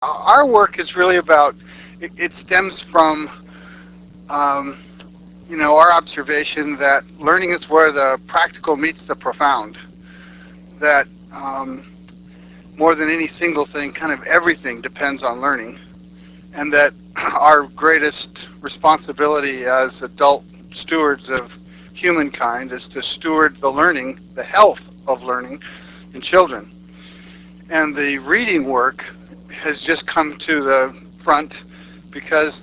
Our work is really about, it stems from, our observation that learning is where the practical meets the profound. That more than any single thing, kind of everything depends on learning. And that our greatest responsibility as adult stewards of humankind is to steward the learning, the health of learning in children. And the reading work has just come to the front because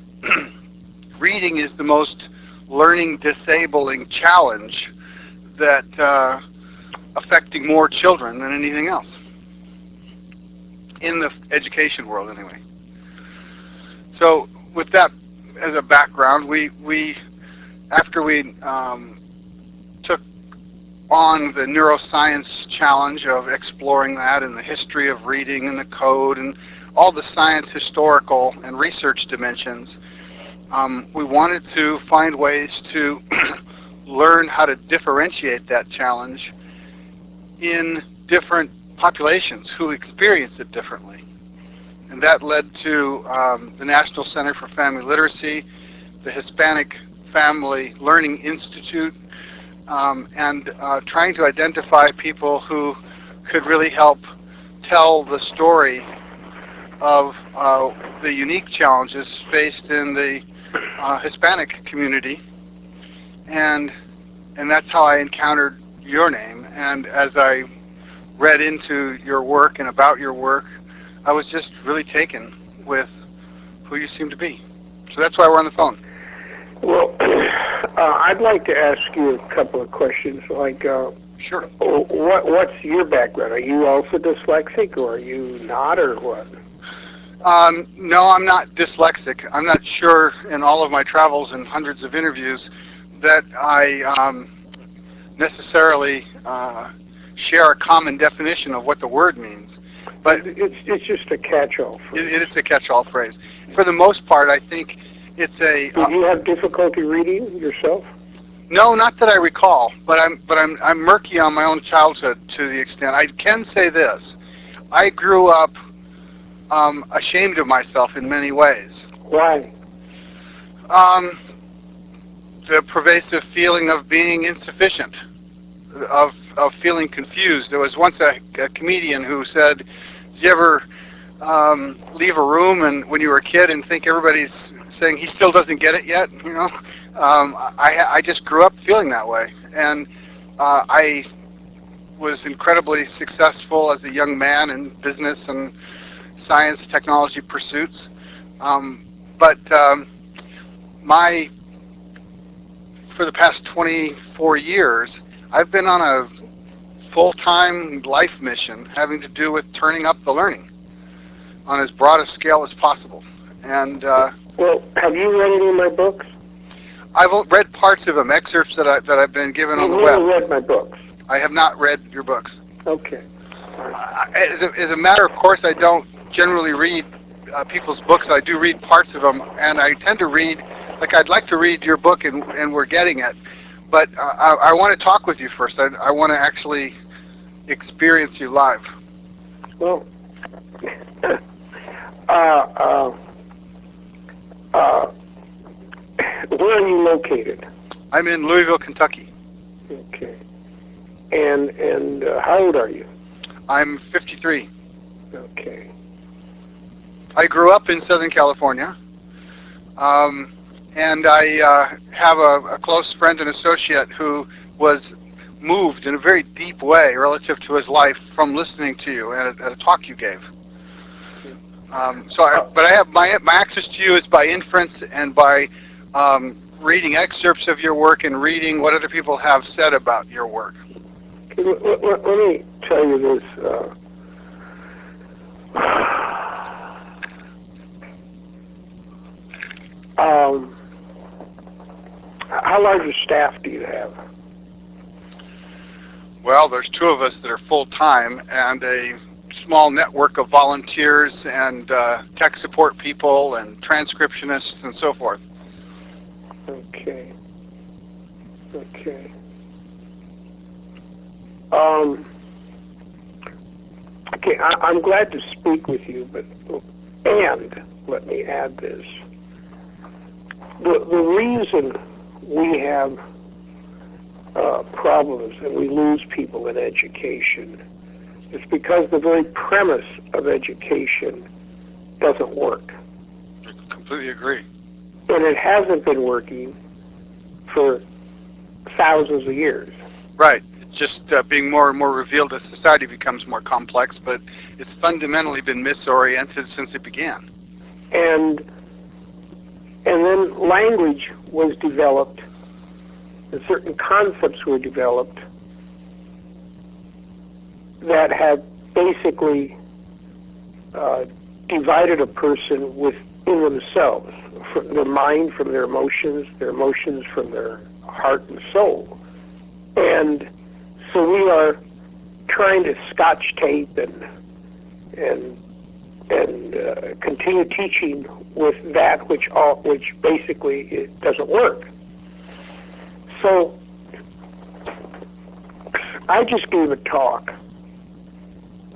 reading is the most learning disabling challenge that affecting more children than anything else in the education world anyway. So with that as a background, after we took on the neuroscience challenge of exploring that and the history of reading and the code and all the science, historical, and research dimensions, we wanted to find ways to learn how to differentiate that challenge in different populations who experience it differently. And that led to the National Center for Family Literacy, the Hispanic Family Learning Institute, and trying to identify people who could really help tell the story of the unique challenges faced in the Hispanic community. And that's how I encountered your name. And as I read into your work and about your work, I was just really taken with who you seem to be. So that's why we're on the phone. Well, I'd like to ask you a couple of questions. Like, sure. What's your background? Are you also dyslexic, or are you not, or what? No, I'm not dyslexic. I'm not sure in all of my travels and hundreds of interviews that I necessarily share a common definition of what the word means. But it's just a catch-all phrase. It is a catch-all phrase. For the most part, I think it's a... Did you have difficulty reading yourself? No, not that I recall, but I'm murky on my own childhood to the extent. I can say this. I grew up ashamed of myself in many ways. Why? The pervasive feeling of being insufficient, of feeling confused. There was once a comedian who said, did you ever leave a room and when you were a kid and think everybody's saying he still doesn't get it yet? You know, I just grew up feeling that way, and I was incredibly successful as a young man in business and science, technology pursuits. But for the past 24 years, I've been on a full-time life mission having to do with turning up the learning on as broad a scale as possible. And well, have you read any of my books? I've read parts of them, excerpts that I've been given on the web. You've never read my books? I have not read your books. Okay. As a matter of course, I don't generally read people's books. I do read parts of them, and I tend to read, like I'd like to read your book, and we're getting it. But I want to talk with you first. I want to actually experience you live. Well, where are you located? I'm in Louisville, Kentucky. Okay. And how old are you? I'm 53. Okay. I grew up in Southern California, and I have a close friend and associate who was moved in a very deep way relative to his life from listening to you at a talk you gave. But I have my access to you is by inference and by reading excerpts of your work and reading what other people have said about your work. Okay, let me tell you this. How large a staff do you have? Well, there's two of us that are full-time and a small network of volunteers and tech support people and transcriptionists and so forth. Okay. Okay. Okay, I'm glad to speak with you, but And let me add this. The reason we have problems and we lose people in education is because the very premise of education doesn't work. I completely agree. And it hasn't been working for thousands of years. Right. It's just being more and more revealed as society becomes more complex, but it's fundamentally been misoriented since it began. And then language was developed, and certain concepts were developed that have basically divided a person within themselves, from their mind from their emotions from their heart and soul. And so we are trying to scotch tape and continue teaching with that which basically it doesn't work. So I just gave a talk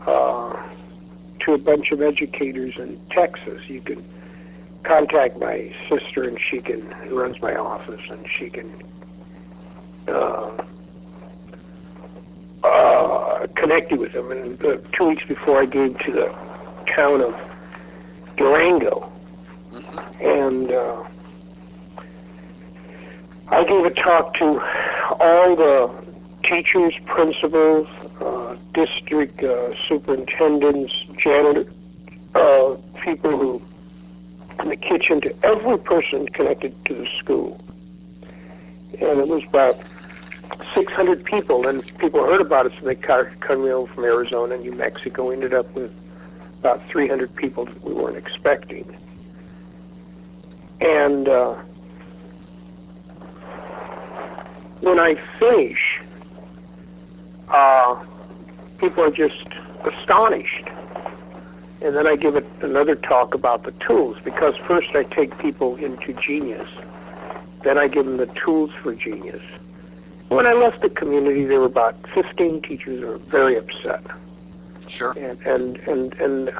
to a bunch of educators in Texas. You can contact my sister, and who runs my office, and she can connect you with them. And 2 weeks before, I gave to the town of Durango, and I gave a talk to all the teachers, principals, district superintendents, janitors, people who in the kitchen, to every person connected to the school. And it was about 600 people, and people heard about us, and they come over from Arizona and New Mexico. We ended up with about 300 people that we weren't expecting. And when I finish, people are just astonished. And then I give another talk about the tools, because first I take people into genius. Then I give them the tools for genius. When I left the community, there were about 15 teachers who were very upset. Sure. And then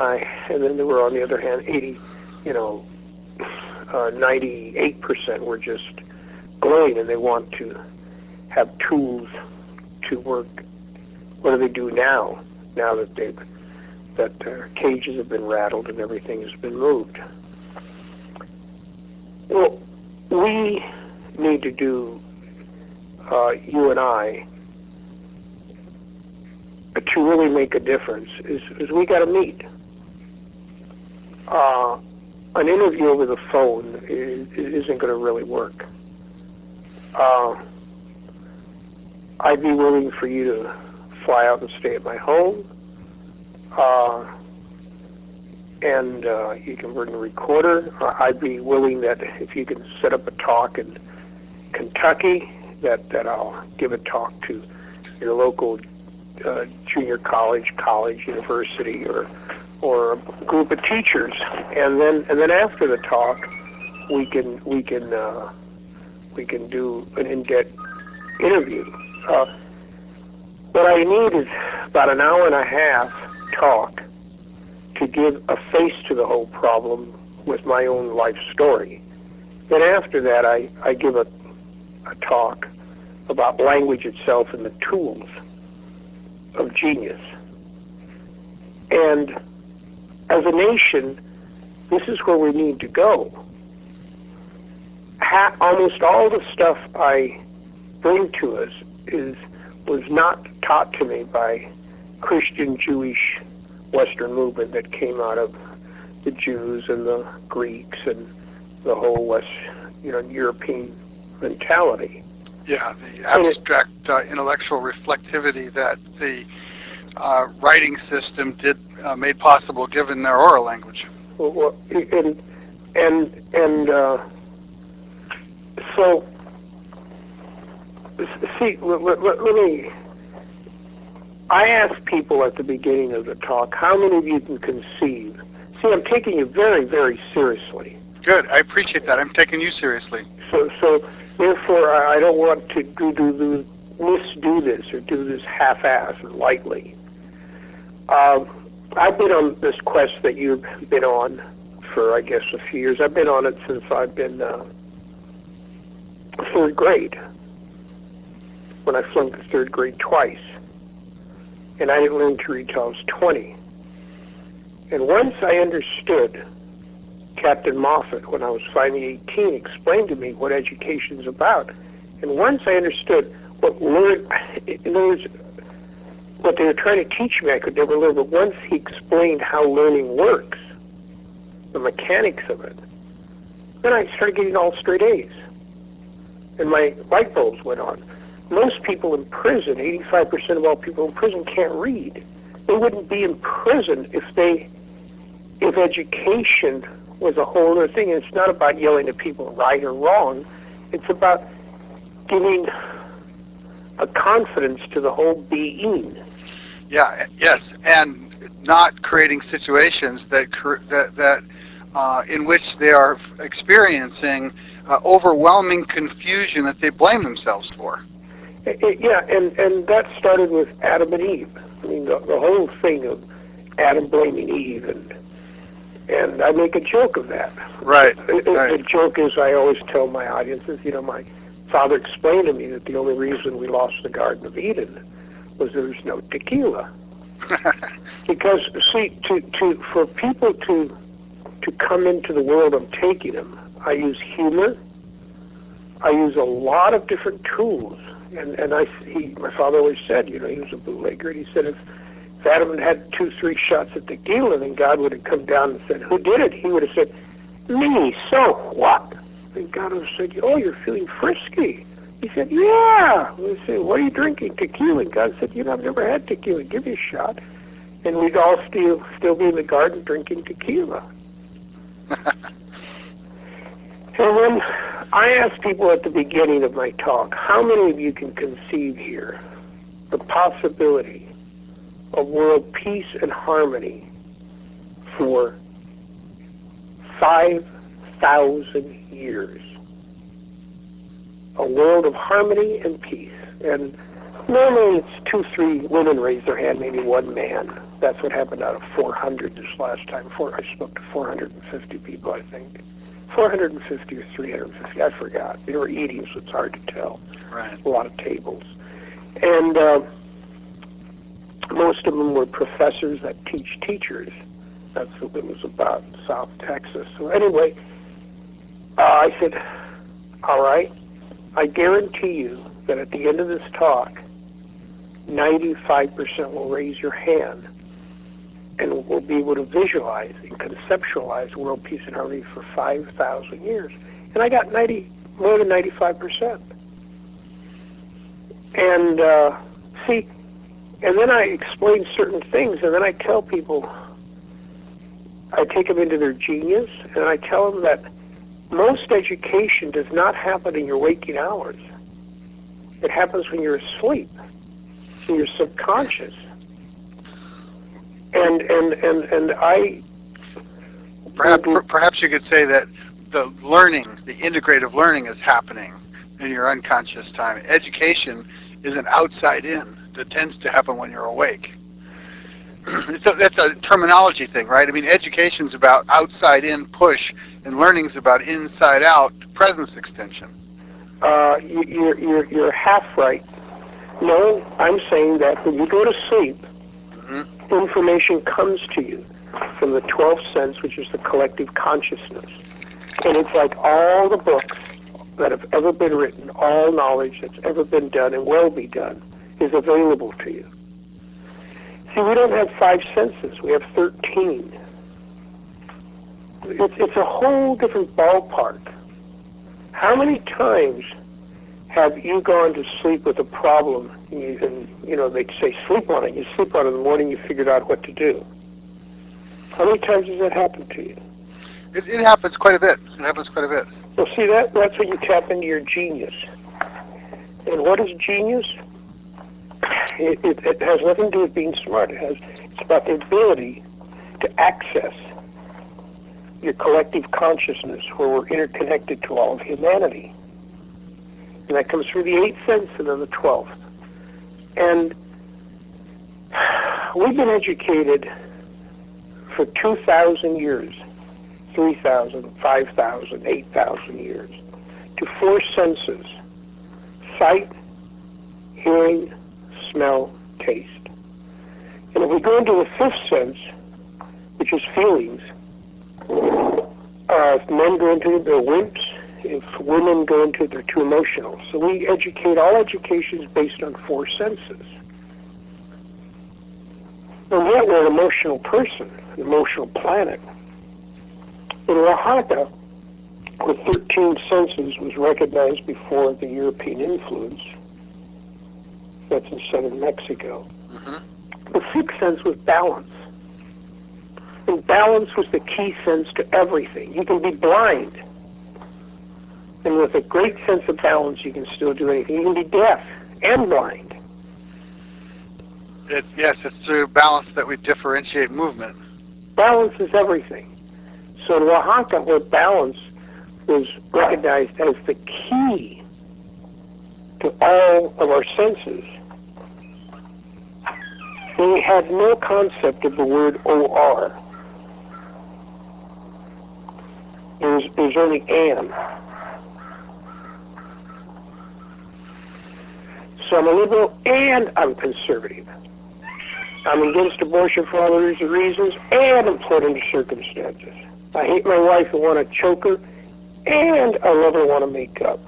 there were, on the other hand, 98% were just glowing, and they want to have tools to work. What do they do now? Now that their cages have been rattled and everything has been moved. Well, we need to do, you and I, to really make a difference, is we got to meet. An interview over the phone isn't going to really work. I'd be willing for you to fly out and stay at my home, and you can bring a recorder. I'd be willing that if you can set up a talk in Kentucky, that I'll give a talk to your local junior college, university, or a group of teachers, and then after the talk, we can do an in-depth interview. What I need is about an hour and a half talk to give a face to the whole problem with my own life story. Then after that, I give a talk about language itself and the tools of genius. And as a nation, this is where we need to go. Almost all the stuff I bring to us was not taught to me by Christian, Jewish, Western movement that came out of the Jews and the Greeks and the whole West, European mentality. Yeah, the abstract intellectual reflectivity that the writing system made possible given their oral language. So see, let me. I ask people at the beginning of the talk, how many of you can conceive? See, I'm taking you very, very seriously. Good. I appreciate that. I'm taking you seriously. So therefore, I don't want to misdo this or do this half-assed and lightly. I've been on this quest that you've been on for, I guess, a few years. I've been on it since I've been third grade, when I flunked the third grade twice. And I didn't learn to read till I was 20. And once I understood, Captain Moffat, when I was finally 18, explained to me what education's about. And once I understood what in other words, what they were trying to teach me, I could never learn. But once he explained how learning works, the mechanics of it, then I started getting all straight A's. And my light bulbs went on. Most people in prison, 85% of all people in prison, can't read. They wouldn't be in prison if education was a whole other thing. And it's not about yelling at people right or wrong. It's about giving a confidence to the whole being. Yeah. Yes, and not creating situations that in which they are experiencing overwhelming confusion that they blame themselves for. Yeah, and that started with Adam and Eve. I mean, the whole thing of Adam blaming Eve, and I make a joke of that. Right. The joke is, I always tell my audiences, my father explained to me that the only reason we lost the Garden of Eden was there was no tequila. Because, see, for people to come into the world I'm taking them, I use humor. I use a lot of different tools. And my father always said, he was a bootlegger, and he said if Adam had 2-3 shots at tequila, then God would have come down and said, who did it? He would have said, me, so what? And God would have said, oh, you're feeling frisky. He said, yeah. We said, what are you drinking? Tequila. And God said, I've never had tequila. Give me a shot. And we'd all still be in the garden drinking tequila. And when I ask people at the beginning of my talk, how many of you can conceive here the possibility of world peace and harmony for 5,000 years? A world of harmony and peace. And normally it's 2-3 women raise their hand, maybe one man. That's what happened out of 400 this last time. I spoke to 450 people, I think. 450 or 350, I forgot. They were eating, so it's hard to tell. Right. A lot of tables. And most of them were professors that teach teachers. That's what it was about in South Texas. So anyway, I said, all right, I guarantee you that at the end of this talk, 95% will raise your hand and will be able to visualize and conceptualize world peace and harmony for 5,000 years. And I got more than 95%. And see, and then I explain certain things, and then I tell people, I take them into their genius, and I tell them that most education does not happen in your waking hours. It happens when you're asleep, in your subconscious. And I... Perhaps you could say that the integrative learning is happening in your unconscious time. Education is an outside in that tends to happen when you're awake. That's a terminology thing, right? I mean, education's about outside in push, and learning's about inside out presence extension. You're half right. No, I'm saying that when you go to sleep, information comes to you from the 12th sense, which is the collective consciousness. And it's like all the books that have ever been written, all knowledge that's ever been done and will be done is available to you. See, we don't have 5 senses. We have 13. It's a whole different ballpark. How many times have you gone to sleep with a problem, and they say sleep on it. You sleep on it in the morning, you figured out what to do. How many times has that happened to you? It happens quite a bit. Well, see, that's when you tap into your genius. And what is genius? It has nothing to do with being smart. It's about the ability to access your collective consciousness, where we're interconnected to all of humanity. And that comes through the 8th sense and then the 12th. And we've been educated for 2,000 years 3,000, 5,000, 8,000 years, to 4 senses: sight, hearing, smell, taste. And if we go into the 5th sense, which is feelings, if men go into it, they're wimps. If women go into it, they're too emotional. So we educate, all education is based on 4 senses. And yet we're an emotional person, an emotional planet. In Oaxaca, with 13 senses, was recognized before the European influence. That's in southern Mexico. Mm-hmm. The 6th sense was balance. And balance was the key sense to everything. You can be blind, and with a great sense of balance, you can still do anything. You can be deaf and blind. Yes, it's through balance that we differentiate movement. Balance is everything. So in Oaxaca, where balance was recognized as the key to all of our senses, we had no concept of the word OR. There's only and. So I'm a liberal and I'm conservative. I'm against abortion for all these reasons and I'm put under circumstances. I hate my wife and want to choke her, and I love her and want to make up.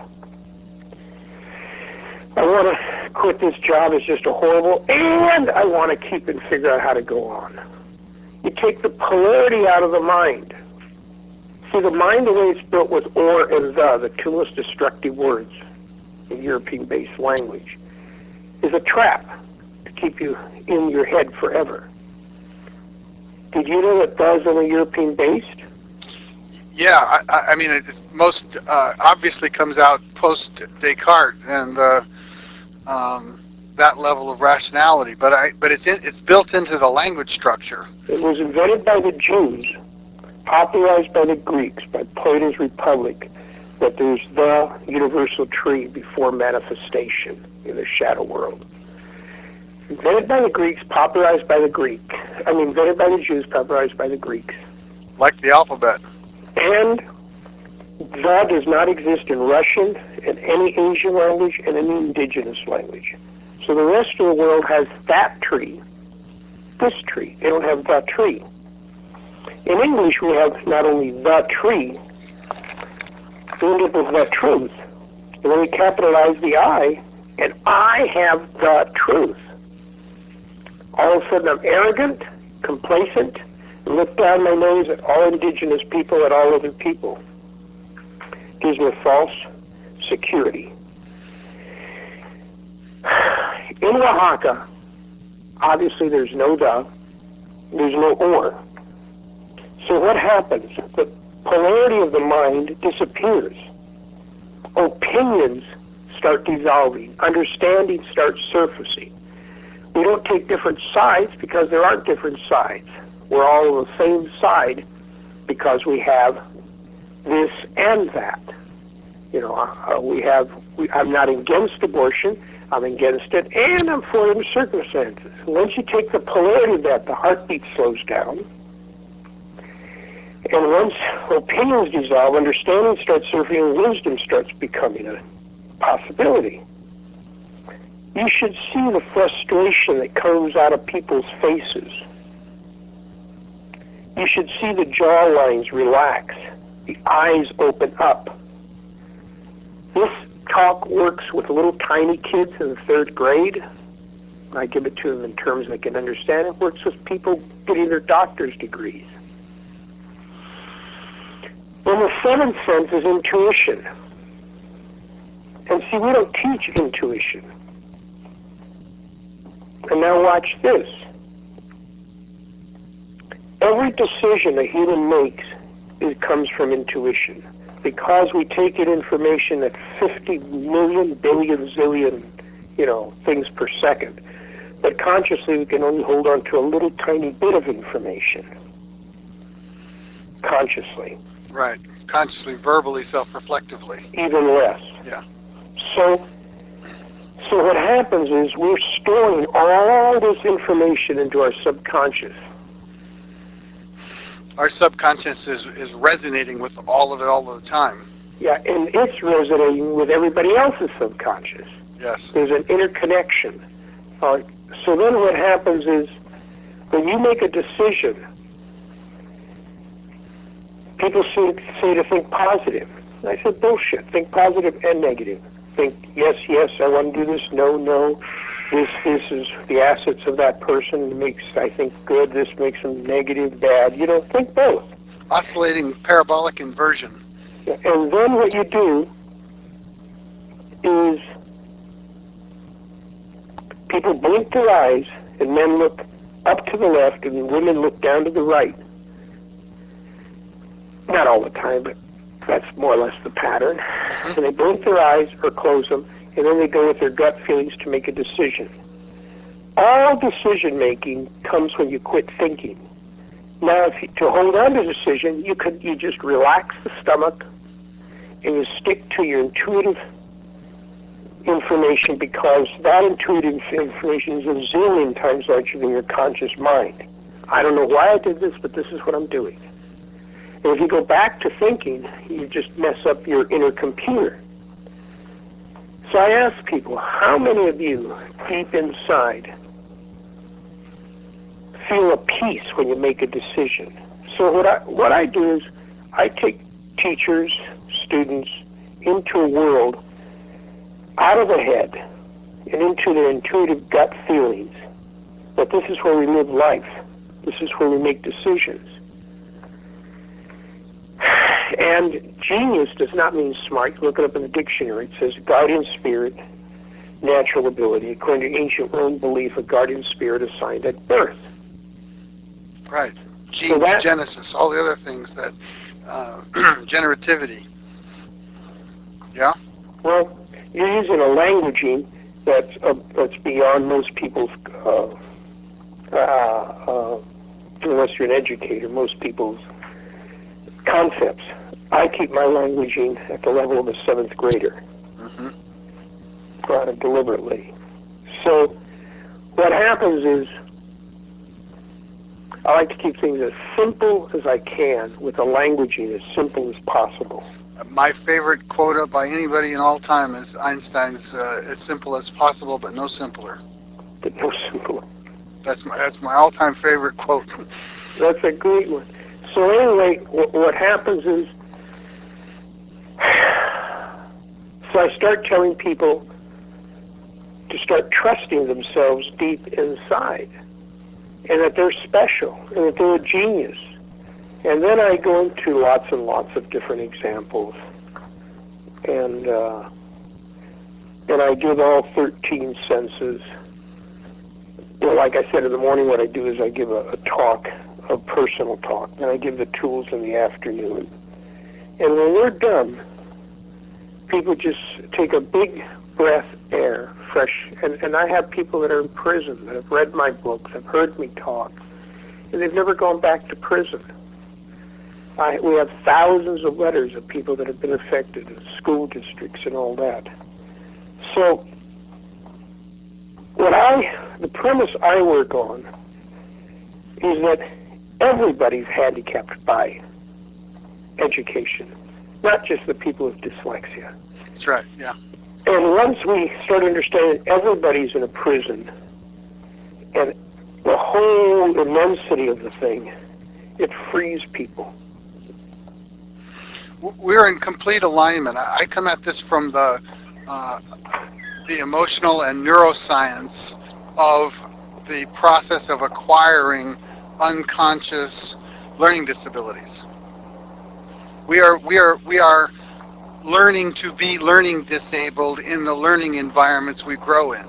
I want to quit this job, it's just a horrible, and I want to keep and figure out how to go on. You take the polarity out of the mind. See, the mind, the way it's built with or and the 2 most destructive words in European-based language, is a trap to keep you in your head forever. Did you know that the is only European-based? Yeah, I mean, it most obviously comes out post-Descartes and that level of rationality, but it's built into the language structure. It was invented by the Jews, popularized by the Greeks, by Plato's Republic, that there's the universal tree before manifestation in the shadow world. Invented by the Greeks, popularized by the invented by the Jews, popularized by the Greeks. Like the alphabet. And the does not exist in Russian, in any Asian language, and any indigenous language. So the rest of the world has that tree, this tree. They don't have the tree. In English, we have not only the tree, we end up with the truth. And then we capitalize the I, and I have the truth. All of a sudden, I'm arrogant, complacent, and look down my nose at all indigenous people, at all other people. Gives me a false security. In Oaxaca, obviously there's no the, there's no or. So what happens? The polarity of the mind disappears. Opinions start dissolving. Understanding starts surfacing. We don't take different sides because there aren't different sides. We're all on the same side because we have this and that. You know, I'm not against abortion, I'm against it, and I'm for it in circumstances. Once you take the polarity of that, the heartbeat slows down. And once opinions dissolve, understanding starts surfing, and wisdom starts becoming a possibility. You should see the frustration that comes out of people's faces. You should see the jaw lines relax, the eyes open up. This talk works with little tiny kids in the 3rd grade. I give it to them in terms they can understand. It works with people getting their doctor's degrees. Well, the 7th sense is intuition. And see, we don't teach intuition. And now watch this. Every decision a human makes, it comes from intuition. Because we take in information at 50 million, billion, zillion, things per second. But consciously, we can only hold on to a little tiny bit of information. Consciously. Right. Consciously, verbally, self-reflectively. Even less. Yeah. So what happens is we're storing all this information into our subconscious. Our subconscious is resonating with all of it all the time. Yeah, and it's resonating with everybody else's subconscious. Yes. There's an interconnection. So then what happens is, when you make a decision, people say to think positive. And I said, bullshit. Think positive and negative. Think, yes, yes, I want to do this. No, no. This is the assets of that person. Makes, I think, good. This makes them negative, bad. You know, think both. Oscillating parabolic inversion. And then what you do is people blink their eyes, and men look up to the left, and women look down to the right. Not all the time, but that's more or less the pattern. And they blink their eyes or close them, and then they go with their gut feelings to make a decision. All decision-making comes when you quit thinking. Now, to hold on to a decision, you just relax the stomach, and you stick to your intuitive information, because that intuitive information is a zillion times larger than your conscious mind. I don't know why I did this, but this is what I'm doing. And if you go back to thinking, you just mess up your inner computer. So I ask people, how many of you deep inside feel a peace when you make a decision? So what I do is I take teachers, students into a world out of the head and into their intuitive gut feelings. But this is where we live life. This is where we make decisions. And genius does not mean smart. You look it up in the dictionary. It says guardian spirit, natural ability. According to ancient Rome belief, a guardian spirit assigned at birth. Right. Genesis, all the other things that, generativity. Yeah? Well, you're using a languaging that's beyond most people's, unless you're an educator, most people's concepts. I keep my languaging at the level of a 7th grader. Deliberately. So what happens is I like to keep things as simple as I can with a languaging as simple as possible. My favorite quote by anybody in all time is Einstein's, as simple as possible, but no simpler. But no simpler. That's my all-time favorite quote. That's a great one. So anyway, what happens is, so I start telling people to start trusting themselves deep inside, and that they're special, and that they're a genius. And then I go into lots and lots of different examples, and I give all 13 senses. You know, like I said in the morning, what I do is I give a talk, a personal talk, and I give the tools in the afternoon. And when we're done, people just take a big breath air, fresh, and I have people that are in prison that have read my books, have heard me talk, and they've never gone back to prison. We have thousands of letters of people that have been affected in school districts and all that. So the premise I work on is that everybody's handicapped by education, not just the people with dyslexia. That's right, yeah. And once we start understanding everybody's in a prison, and the whole immensity of the thing, it frees people. We're in complete alignment. I come at this from the emotional and neuroscience of the process of acquiring unconscious learning disabilities. We are learning to be learning disabled in the learning environments we grow in.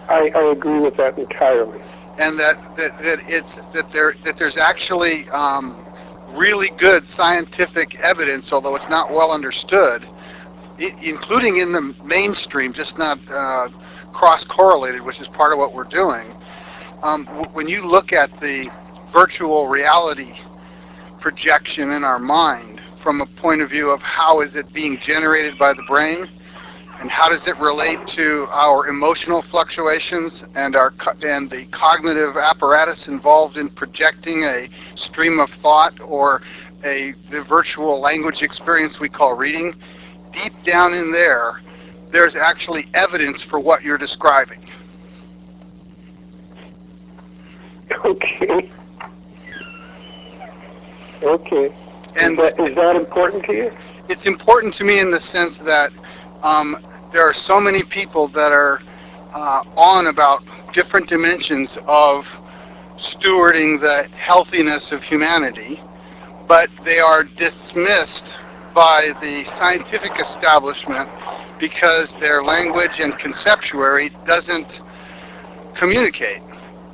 I agree with that entirely. And that there's actually really good scientific evidence, although it's not well understood, including in the mainstream, just not cross-correlated, which is part of what we're doing. When you look at the virtual reality projection in our mind from a point of view of how is it being generated by the brain, And how does it relate to our emotional fluctuations and the cognitive apparatus involved in projecting a stream of thought or the virtual language experience we call reading? Deep down in there, there's actually evidence for what you're describing. Okay. Okay. And is that important to you? It's important to me in the sense that there are so many people that are on about different dimensions of stewarding the healthiness of humanity, but they are dismissed by the scientific establishment because their language and conceptuary doesn't communicate.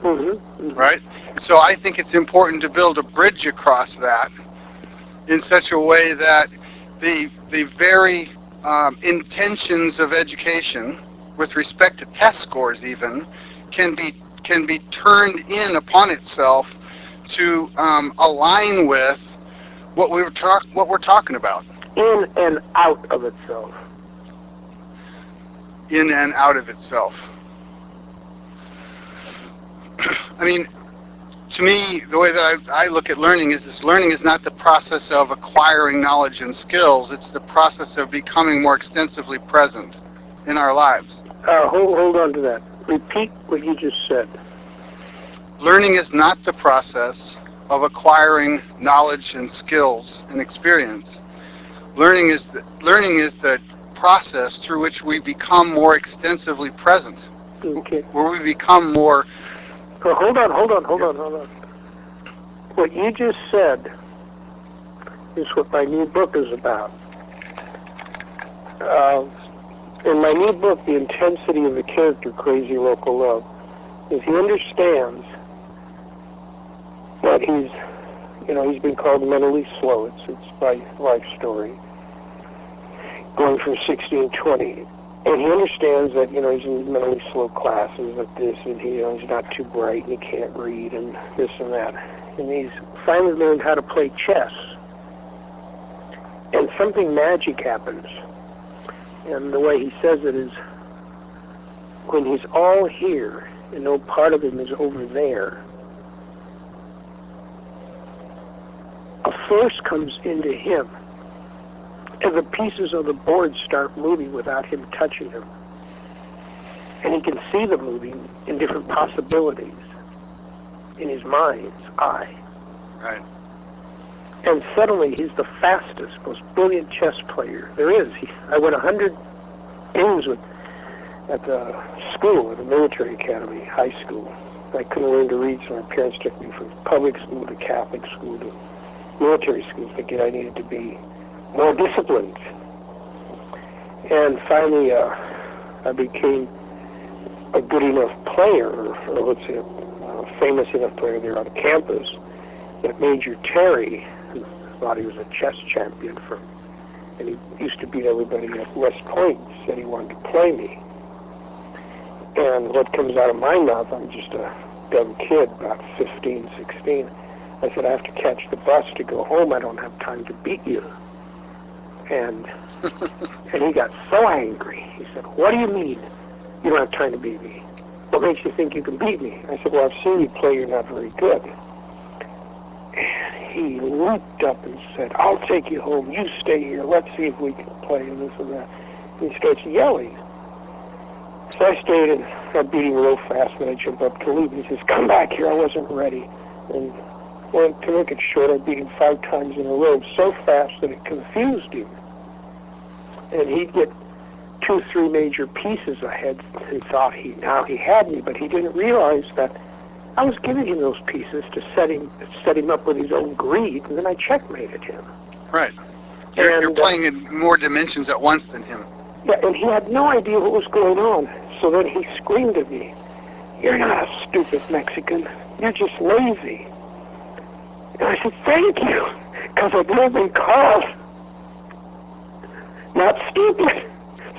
Right? So I think it's important to build a bridge across that in such a way that the very intentions of education, with respect to test scores even, can be turned in upon itself to align with what we're talking about. In and out of itself. In and out of itself. I mean, to me, the way that I look at learning is learning is not the process of acquiring knowledge and skills. It's the process of becoming more extensively present in our lives. Hold on to that. Repeat what you just said. Learning is not the process of acquiring knowledge and skills and experience. Learning is the process through which we become more extensively present. Okay. Where we become more... Hold on. What you just said is what my new book is about. In my new book, The Intensity of the Character, Crazy Local Love, is he understands that he's been called mentally slow. It's my life story, going from 16 to 20. And he understands that, he's in mentally slow classes at this, and he's not too bright, and he can't read, and this and that. And he's finally learned how to play chess. And something magic happens. And the way he says it is, when he's all here, and no part of him is over there, a force comes into him, and the pieces of the board start moving without him touching them. And he can see them moving in different possibilities in his mind's eye. Right. And suddenly he's the fastest, most brilliant chess player there is. I went 100 games at the school, at the military academy, high school. I couldn't learn to read, so my parents took me from public school to Catholic school to military school, thinking I needed to be more disciplined. And finally, I became a good enough player, or let's say a famous enough player there on campus, that Major Terry, who thought he was a chess champion, and he used to beat everybody at West Point, said he wanted to play me. And what comes out of my mouth, I'm just a dumb kid, about 15, 16. I said, I have to catch the bus to go home. I don't have time to beat you. And he got so angry. He said, what do you mean you don't have time to beat me? What makes you think you can beat me? I said, well, I've seen you play. You're not very good. And he leaped up and said, I'll take you home. You stay here. Let's see if we can play and this and that. And he starts yelling. So I stayed, and I'm beating real fast, and I jump up to leave. He says, come back here. I wasn't ready. And to make it short, I beat him 5 times in a row so fast that it confused him. And he'd get 2, 3 major pieces ahead. He thought now he had me, but he didn't realize that I was giving him those pieces to set him up with his own greed, and then I checkmated him. Right. You're playing in more dimensions at once than him. Yeah, and he had no idea what was going on. So then he screamed at me, you're not a stupid Mexican. You're just lazy. And I said, thank you, because I've never been called not stupid.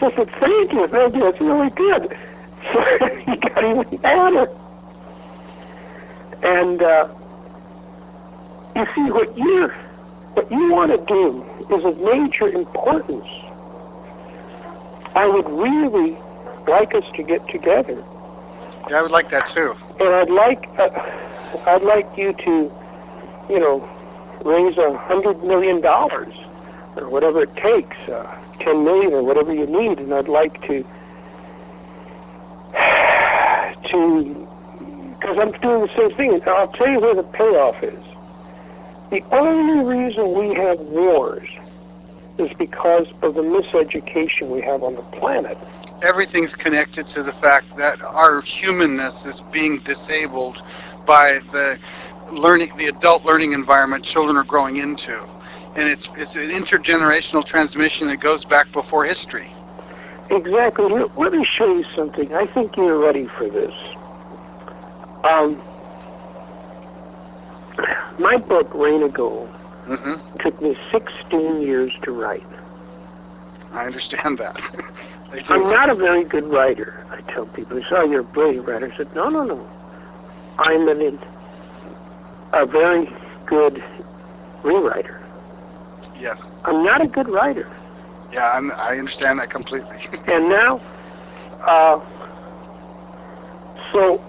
So I said, thank you, that's really good. So he got even madder. And you see, what you want to do is of major importance. I would really like us to get together. Yeah, I would like that too. And I'd like you to, you know, raise $100 million or whatever it takes, 10 million or whatever you need, and I'd like to, because I'm doing the same thing, and I'll tell you where the payoff is. The only reason we have wars is because of the miseducation we have on the planet. Everything's connected to the fact that our humanness is being disabled by the adult learning environment children are growing into. And it's an intergenerational transmission that goes back before history. Exactly. Let me show you something. I think you're ready for this. My book, Rain Ago, took me 16 years to write. I understand that. I'm not a very good writer. I tell people, they say, oh, you're a brilliant writer. I said, no. I'm a very good rewriter. Yes. I'm not a good writer. Yeah, I understand that completely. And now, so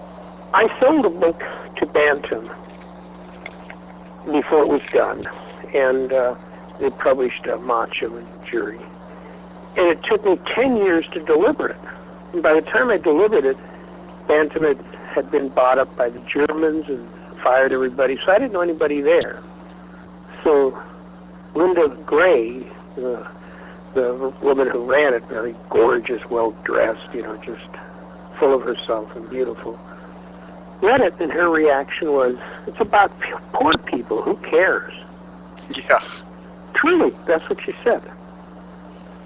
I sold a book to Bantam before it was done, and they published Macho and Jury. And it took me 10 years to deliver it. And by the time I delivered it, Bantam had been bought up by the Germans and fired everybody, so I didn't know anybody there. So Linda Gray, the woman who ran it, very gorgeous, well-dressed, you know, just full of herself and beautiful, read it, and her reaction was, it's about poor people, who cares? Yeah. Truly, that's what she said.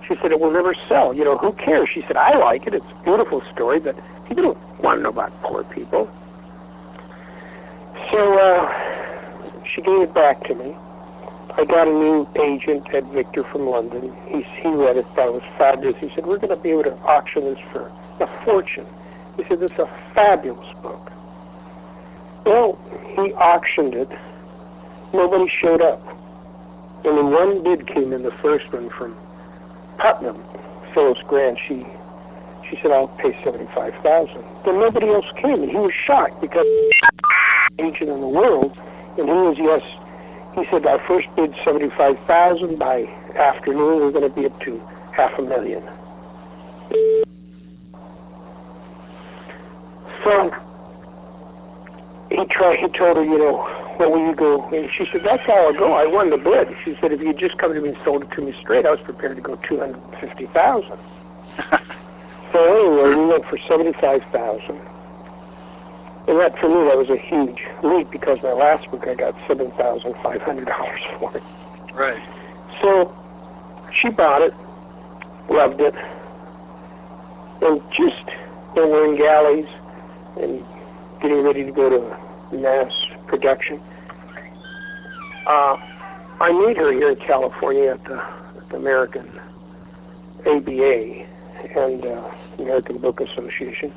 She said, it will never sell, you know, who cares? She said, I like it, it's a beautiful story, but people don't want to know about poor people. So she gave it back to me. I got a new agent, Ed Victor from London. He read it, thought it was fabulous. He said, we're going to be able to auction this for a fortune. He said, it's a fabulous book. Well, he auctioned it. Nobody showed up. Only one bid came in, the first one from Putnam, Phyllis Grant. She said, I'll pay $75,000. Then nobody else came, and he was shocked because agent in the world, and he said, our first bid $75,000. By afternoon, we're going to be up to $500,000. So he told her, you know, what will you go? And she said, that's how I'll go. I won the bid. She said, if you just come to me and sold it to me straight, I was prepared to go $250,000. So anyway, we went for $75,000. And that, for me, that was a huge leap, because my last book I got $7,500 for it. Right. So she bought it, loved it, and just when we're in galleys and getting ready to go to mass production, I meet her here in California at the American ABA and American Book Association.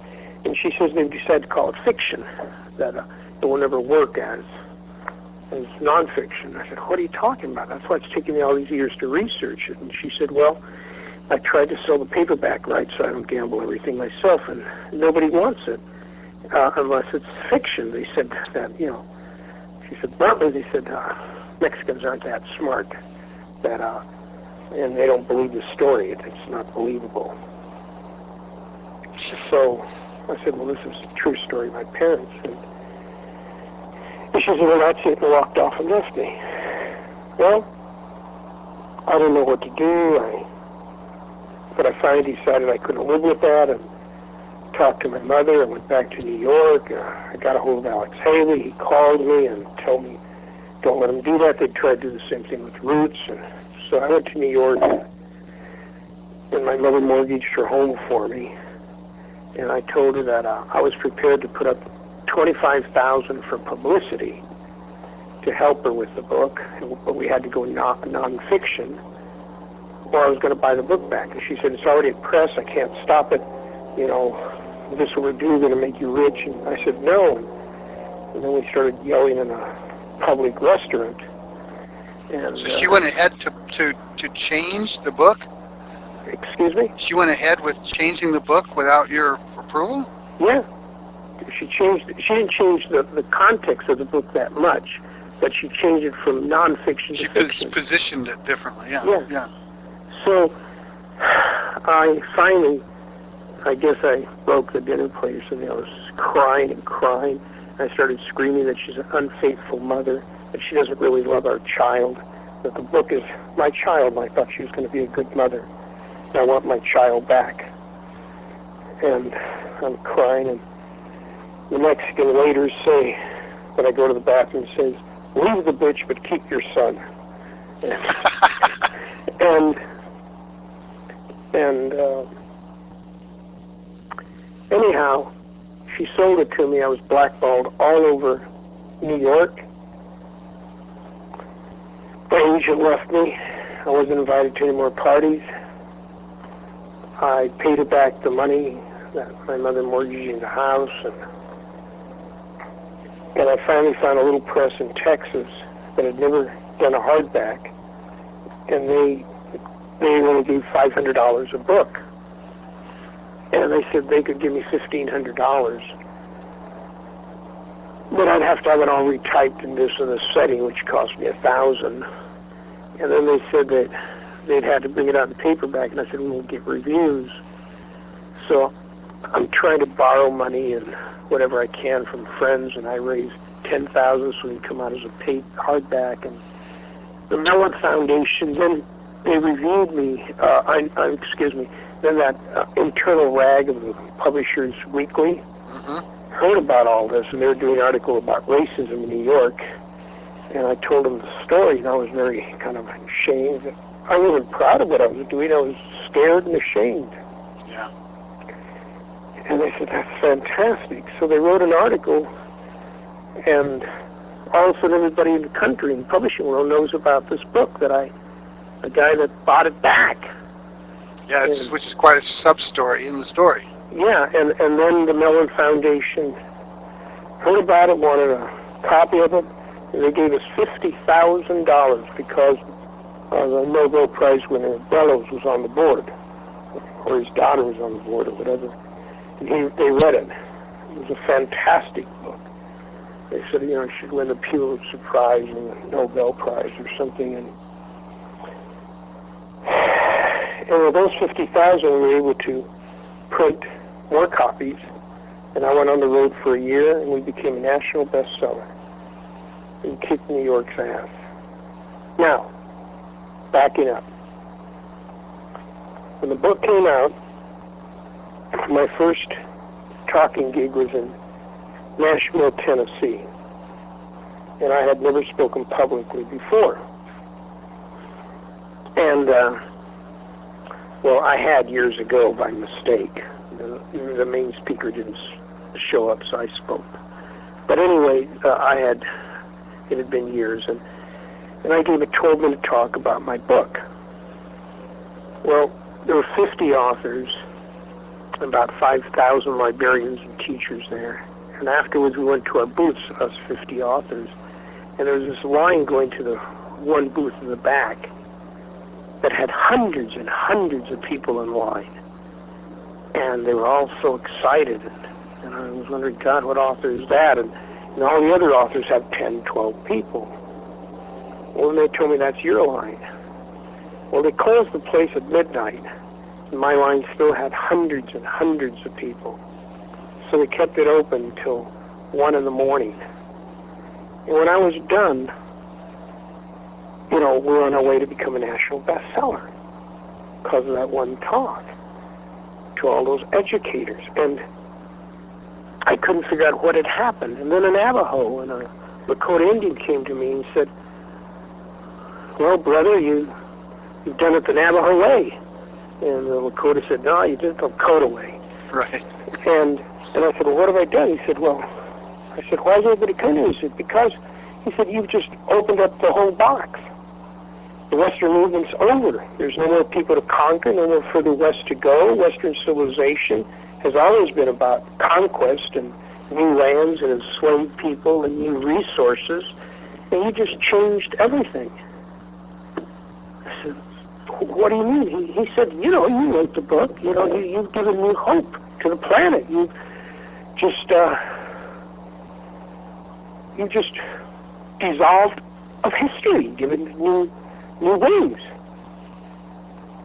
And she says they've decided to call it fiction, that it will never work as nonfiction. I said, what are you talking about? That's why it's taken me all these years to research it. And she said, well, I tried to sell the paperback rights so I don't gamble everything myself, and nobody wants it unless it's fiction. They said that, you know, she said, bluntly, they said, Mexicans aren't that smart, that, and they don't believe the story. It's not believable. So I said, well, this is a true story of my parents. And she said, well, that's it, and walked off and left me. Well, I didn't know what to do, but I finally decided I couldn't live with that, and talked to my mother. I went back to New York. I got a hold of Alex Haley. He called me and told me, don't let him do that. They tried to do the same thing with Roots. And so I went to New York, and my mother mortgaged her home for me. And I told her that I was prepared to put up $25,000 for publicity to help her with the book, but we had to go non-fiction, or I was going to buy the book back. And she said, it's already at press. I can't stop it. You know, this will do, going to make you rich. And I said, no. And then we started yelling in a public restaurant. And so she went ahead to change the book? Excuse me? She went ahead with changing the book without your approval? Yeah. She didn't change the context of the book that much, but she changed it from nonfiction to fiction. She positioned it differently, yeah. Yeah. So I finally, I guess I broke the dinner plate or something. I was crying and crying. I started screaming that she's an unfaithful mother, that she doesn't really love our child, that the book is my child, and I thought she was going to be a good mother. And I want my child back. And I'm crying, and the Mexican waiters say, when I go to the bathroom, says, "Leave the bitch, but keep your son." And anyhow, she sold it to me. I was blackballed all over New York. My agent left me. I wasn't invited to any more parties. I paid her back the money that my mother mortgaged in the house, and I finally found a little press in Texas that had never done a hardback, and they only gave $500 a book, and they said they could give me $1,500, but I'd have to have it all retyped in this setting, which cost me $1,000. And then they said that they'd had to bring it out in paperback, and I said, we'll get reviews. So I'm trying to borrow money and whatever I can from friends, and I raised $10,000 so it can come out as a paid hardback. And the Mellon Foundation, then they reviewed me, then that internal rag of the Publishers Weekly heard about all this, and they were doing an article about racism in New York, and I told them the story, and I was very kind of ashamed. I wasn't proud of what I was doing. I was scared and ashamed. Yeah. And they said, that's fantastic. So they wrote an article, and all of a sudden everybody in the country, in the publishing world, knows about this book that a guy that bought it back. Yeah, which is quite a sub-story in the story. Yeah, and then the Mellon Foundation heard about it, wanted a copy of it, and they gave us $50,000 because the Nobel Prize winner Bellows was on the board, or his daughter was on the board, or whatever. And they read it. It was a fantastic book. They said, it should win the Pulitzer Prize and the Nobel Prize or something. And with those $50,000, we were able to print more copies. And I went on the road for a year, and we became a national bestseller. And kicked New York's ass. Now, backing up. When the book came out, my first talking gig was in Nashville, Tennessee. And I had never spoken publicly before. And, I had years ago by mistake. The main speaker didn't show up, so I spoke. But anyway, it had been years, and I gave a 12-minute talk about my book. Well, there were 50 authors, about 5,000 librarians and teachers there. And afterwards we went to our booths, us 50 authors, and there was this line going to the one booth in the back that had hundreds and hundreds of people in line. And they were all so excited, and I was wondering, God, what author is that? And all the other authors have 10, 12 people. Well, then they told me, that's your line. Well, they closed the place at midnight, and my line still had hundreds and hundreds of people. So they kept it open until 1 in the morning. And when I was done, we were on our way to become a national bestseller because of that one talk to all those educators. And I couldn't figure out what had happened. And then a Navajo and a Lakota Indian came to me and said, well, brother, you've done it the Navajo way. And the Lakota said, no, you did it the Lakota way. Right. And I said, well, what have I done? He said, well, I said, why is everybody coming? He said, because, he said, you've just opened up the whole box. The Western movement's over. There's no more people to conquer, no more further west to go. Western civilization has always been about conquest and new lands and enslaved people and new resources, and you just changed everything. I said, what do you mean? He said, you know, you wrote the book. You know, you've given new hope to the planet. You just dissolved of history, given new wings.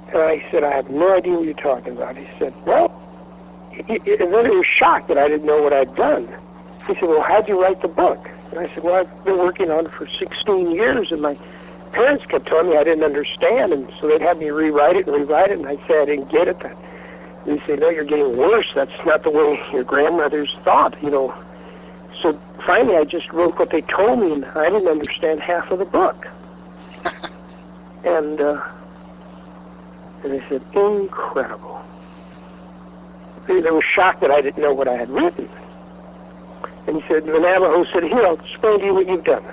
And I said, I have no idea what you're talking about. He said, well, and then he was shocked that I didn't know what I'd done. He said, well, how'd you write the book? And I said, well, I've been working on it for 16 years, and my parents kept telling me I didn't understand, and so they'd have me rewrite it, and I'd say I didn't get it. And they'd say, no, you're getting worse. That's not the way your grandmothers thought, you know. So finally, I just wrote what they told me, and I didn't understand half of the book. And they said, incredible. They were shocked that I didn't know what I had written. And he said, the Navajo said, here, I'll explain to you what you've done.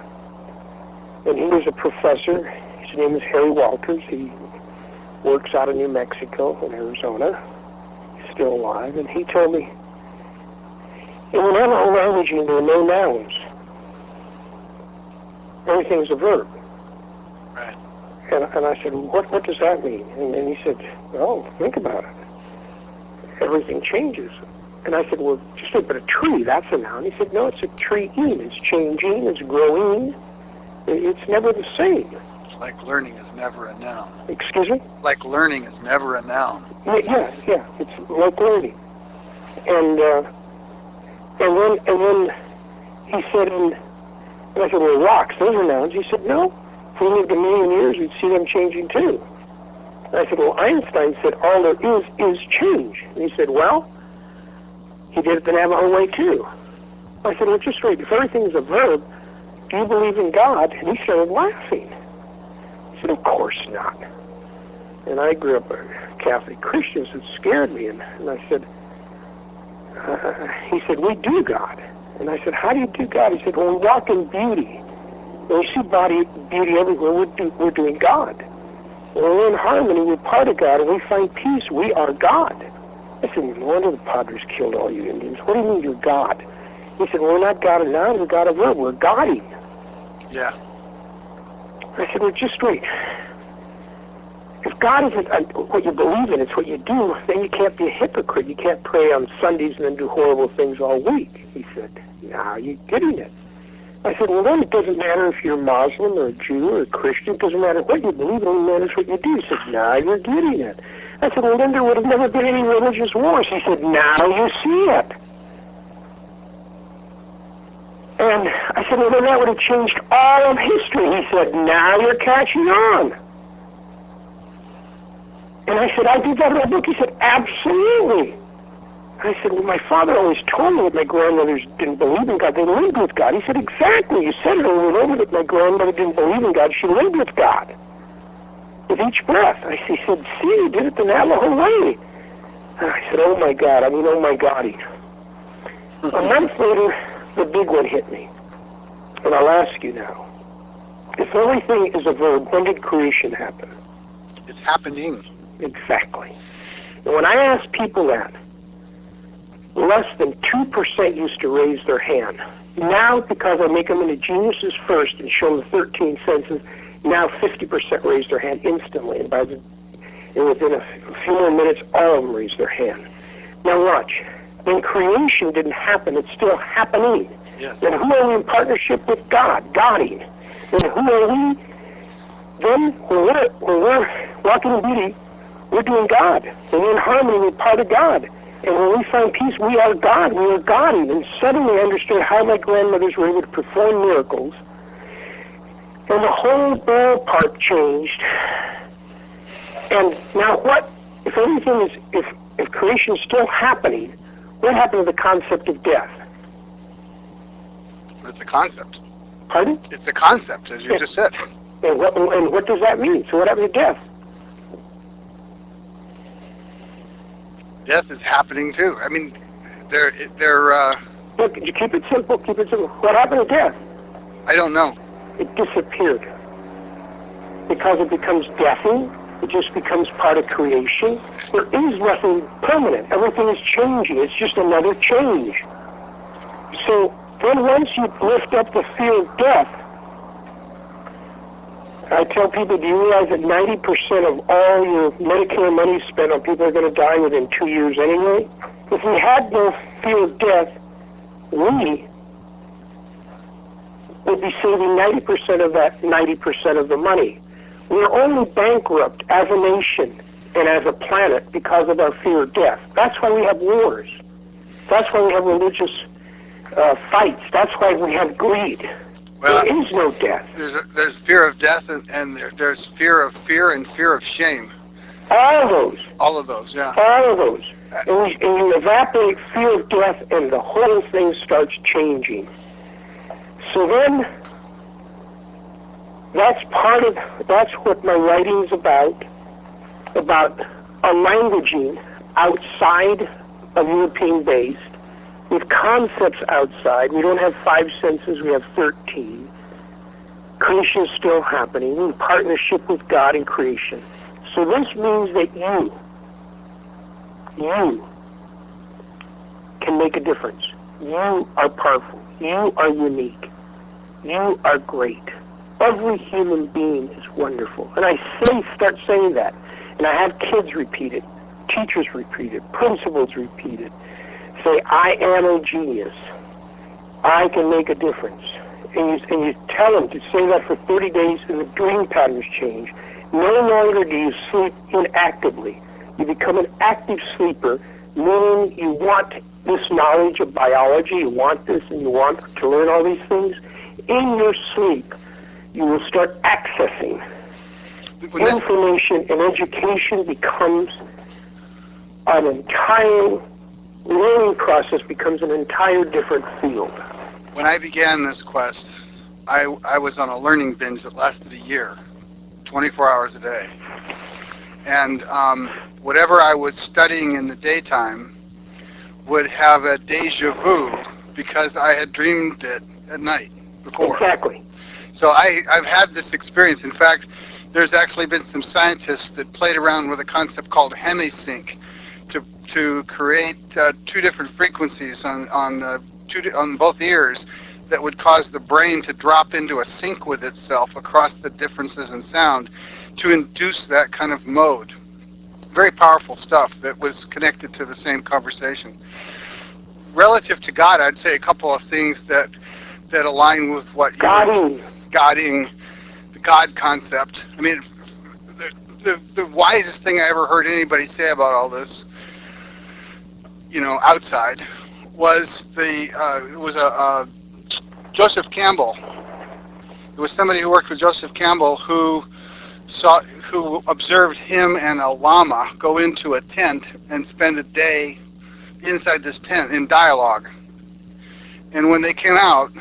And he was a professor. His name is Harry Walters. He works out of New Mexico and Arizona. He's still alive. And he told me, in the Navajo language, there are no nouns. Everything's a verb. Right. And I said, what does that mean? And he said, well, think about it. Everything changes. And I said, well, just think, but a tree, that's a noun. He said, no, it's a tree-ing. It's changing, it's growing. It's never the same. It's like learning is never a noun. Excuse me? Like learning is never a noun. Yeah. It's like learning. And then he said, and I said, well, rocks, those are nouns. He said, no. If we lived a million years, we'd see them changing too. And I said, well, Einstein said all there is change. And he said, well, he did it the Navajo way too. I said, well, just wait. If everything is a verb, do you believe in God? And he started laughing. He said, of course not. And I grew up a Catholic Christian, so it scared me. And I said, he said, we do God. And I said, how do you do God? He said, well, we walk in beauty. When we see beauty everywhere, we're doing God. When we're in harmony, we're part of God, and we find peace, we are God. I said, no wonder the Padres killed all you Indians. What do you mean you're God? He said, well, we're not God of noun, we're God of verb. We're Godding. Yeah. I said, well, just wait. If God isn't what you believe in, it's what you do, then you can't be a hypocrite. You can't pray on Sundays and then do horrible things all week. He said, now you're getting it. I said, well, then it doesn't matter if you're Muslim or a Jew or a Christian. It doesn't matter what you believe, it only matters what you do. He said, now you're getting it. I said, well, then there would have never been any religious wars. He said, now you see it. And I said, well, then that would have changed all of history. He said, now you're catching on. And I said, I did that in my book. He said, absolutely. I said, well, my father always told me that my grandmothers didn't believe in God. They lived with God. He said, exactly. You said it over and over that my grandmother didn't believe in God. She lived with God. With each breath. He said, see, you did it the Navajo way. And I said, oh my God. I mean, oh my Godding. A month later, the big one hit me. And I'll ask you now. If everything is a verb, when did creation happen? It's happening. Exactly. And when I ask people that, less than 2% used to raise their hand. Now, because I make them into geniuses first and show them the 13 senses, now 50% raise their hand instantly. And within a few more minutes, all of them raise their hand. Now watch. When creation didn't happen, it's still happening. Yes. And who are we in partnership with? God, Godding. And who are we? Then, when we're walking in beauty, we're doing God. When we're in harmony, we're part of God. And when we find peace, we are God. We are Godding. And suddenly I understood how my grandmothers were able to perform miracles. And the whole ballpark changed. And now what, if everything is, if creation is still happening, what happened to the concept of death? It's a concept. Pardon? It's a concept, as you just said. And what does that mean? So what happened to death? Death is happening too. I mean, Look, you keep it simple, keep it simple. What happened to death? I don't know. It disappeared. Because it becomes deathing, it just becomes part of creation. There is nothing permanent. Everything is changing. It's just another change. So then once you lift up the fear of death, I tell people, do you realize that 90% of all your Medicare money spent on people are going to die within 2 years anyway? If we had no fear of death, we would be saving 90% of that 90% of the money. We're only bankrupt as a nation and as a planet because of our fear of death. That's why we have wars. That's why we have religious fights. That's why we have greed. Well, there is no death. There's fear of death, and there's fear of fear and fear of shame. All of those. All of those, yeah. All of those. And you evaporate fear of death, and the whole thing starts changing. So then, that's what my writing's about a languaging outside of European-based, with concepts outside. We don't have 5 senses, we have 13. Creation is still happening in partnership with God and creation. So this means that you can make a difference. You are powerful. You are unique. You are great. Every human being is wonderful. And I start saying that. And I have kids repeat it, teachers repeat it, principals repeat it. Say, I am a genius. I can make a difference. And you tell them to say that for 30 days, and the dream patterns change. No longer do you sleep inactively. You become an active sleeper, meaning you want this knowledge of biology, you want this, and you want to learn all these things. In your sleep, you will start accessing information, and education becomes an entire learning process, becomes an entire different field. When I began this quest, I was on a learning binge that lasted a year, 24 hours a day. And whatever I was studying in the daytime would have a deja vu because I had dreamed it at night before. Exactly. So I've had this experience. In fact, there's actually been some scientists that played around with a concept called Hemisink to create 2 different frequencies on both ears that would cause the brain to drop into a sync with itself across the differences in sound to induce that kind of mode. Very powerful stuff that was connected to the same conversation. Relative to God, I'd say a couple of things that align with what you Godding, the God concept. I mean, the wisest thing I ever heard anybody say about all this, outside, was Joseph Campbell. It was somebody who worked with Joseph Campbell who observed him and a lama go into a tent and spend a day inside this tent in dialogue. And when they came out,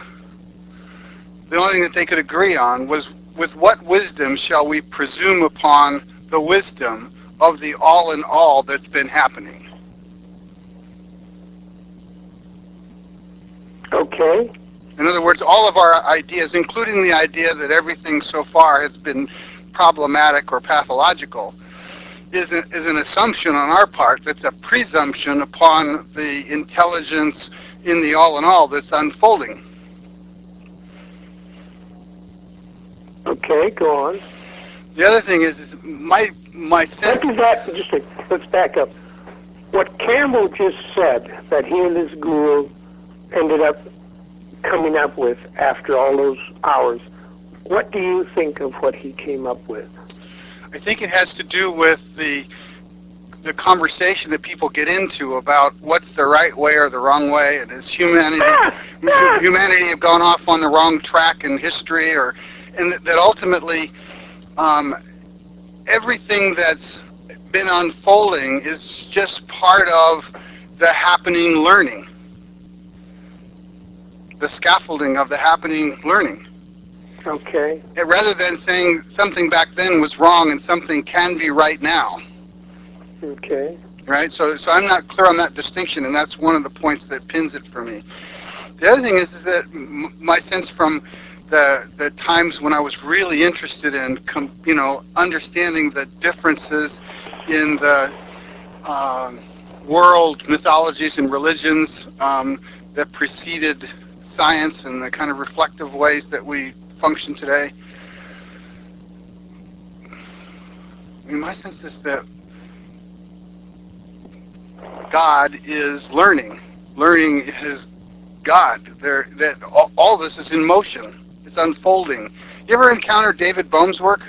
the only thing that they could agree on was, with what wisdom shall we presume upon the wisdom of the all-in-all that's been happening? Okay. In other words, all of our ideas, including the idea that everything so far has been problematic or pathological, is an assumption on our part that's a presumption upon the intelligence in the all-in-all that's unfolding. Okay, go on. The other thing is my sense... Let's back up. What Campbell just said, that he and this guru ended up coming up with after all those hours, what do you think of what he came up with? I think it has to do with the conversation that people get into about what's the right way or the wrong way, and is humanity have gone off on the wrong track in history, and that ultimately everything that's been unfolding is just part of the happening learning, the scaffolding of the happening learning. Okay. Rather than saying something back then was wrong and something can be right now. Okay. Right? So I'm not clear on that distinction, and that's one of the points that pins it for me. The other thing is that my sense from the times when I was really interested in, understanding the differences in the world mythologies and religions that preceded science and the kind of reflective ways that we function today. mean, my sense is that God is learning. Learning is God. That all this is in motion. It's unfolding. You ever encounter David Bohm's work?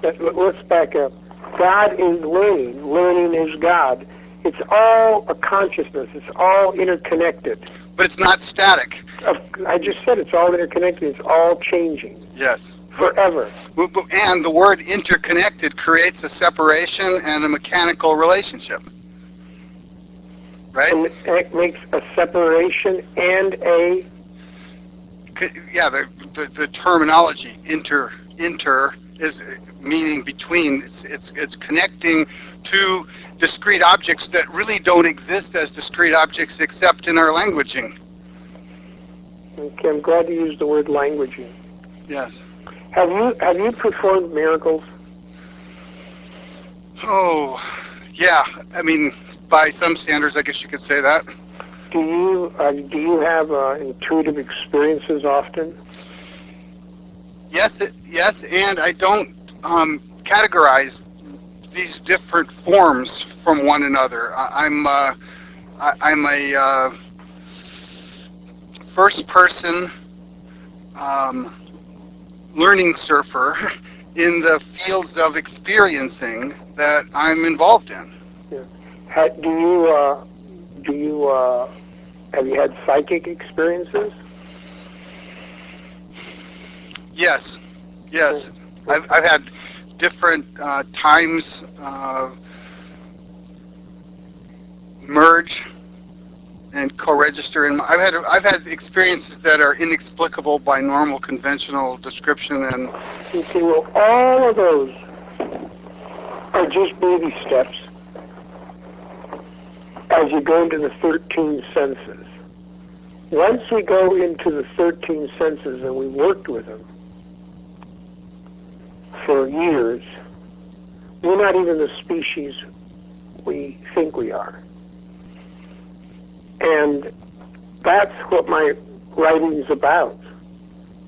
Let's back up. God is learning. Learning is God. It's all a consciousness. It's all interconnected. But it's not static. I just said it's all interconnected. It's all changing. Yes. Forever. And the word interconnected creates a separation and a mechanical relationship. Right? And it makes a separation and a... Yeah, the terminology, inter is meaning between. It's connecting two discrete objects that really don't exist as discrete objects except in our languaging. Okay, I'm glad you used the word languaging. Yes. Have you performed miracles? Oh, yeah. I mean, by some standards, I guess you could say that. Do you have intuitive experiences often? Yes, and I don't categorize these different forms from one another. I'm a first-person learning surfer in the fields of experiencing that I'm involved in. Yeah. Have you had psychic experiences? Yes. I've had different times merge and co-register. I've had experiences that are inexplicable by normal conventional description. And okay, well, all of those are just baby steps as you go into the 13 senses. Once we go into the 13 senses and we worked with them for years, we're not even the species we think we are. And that's what my writing's about.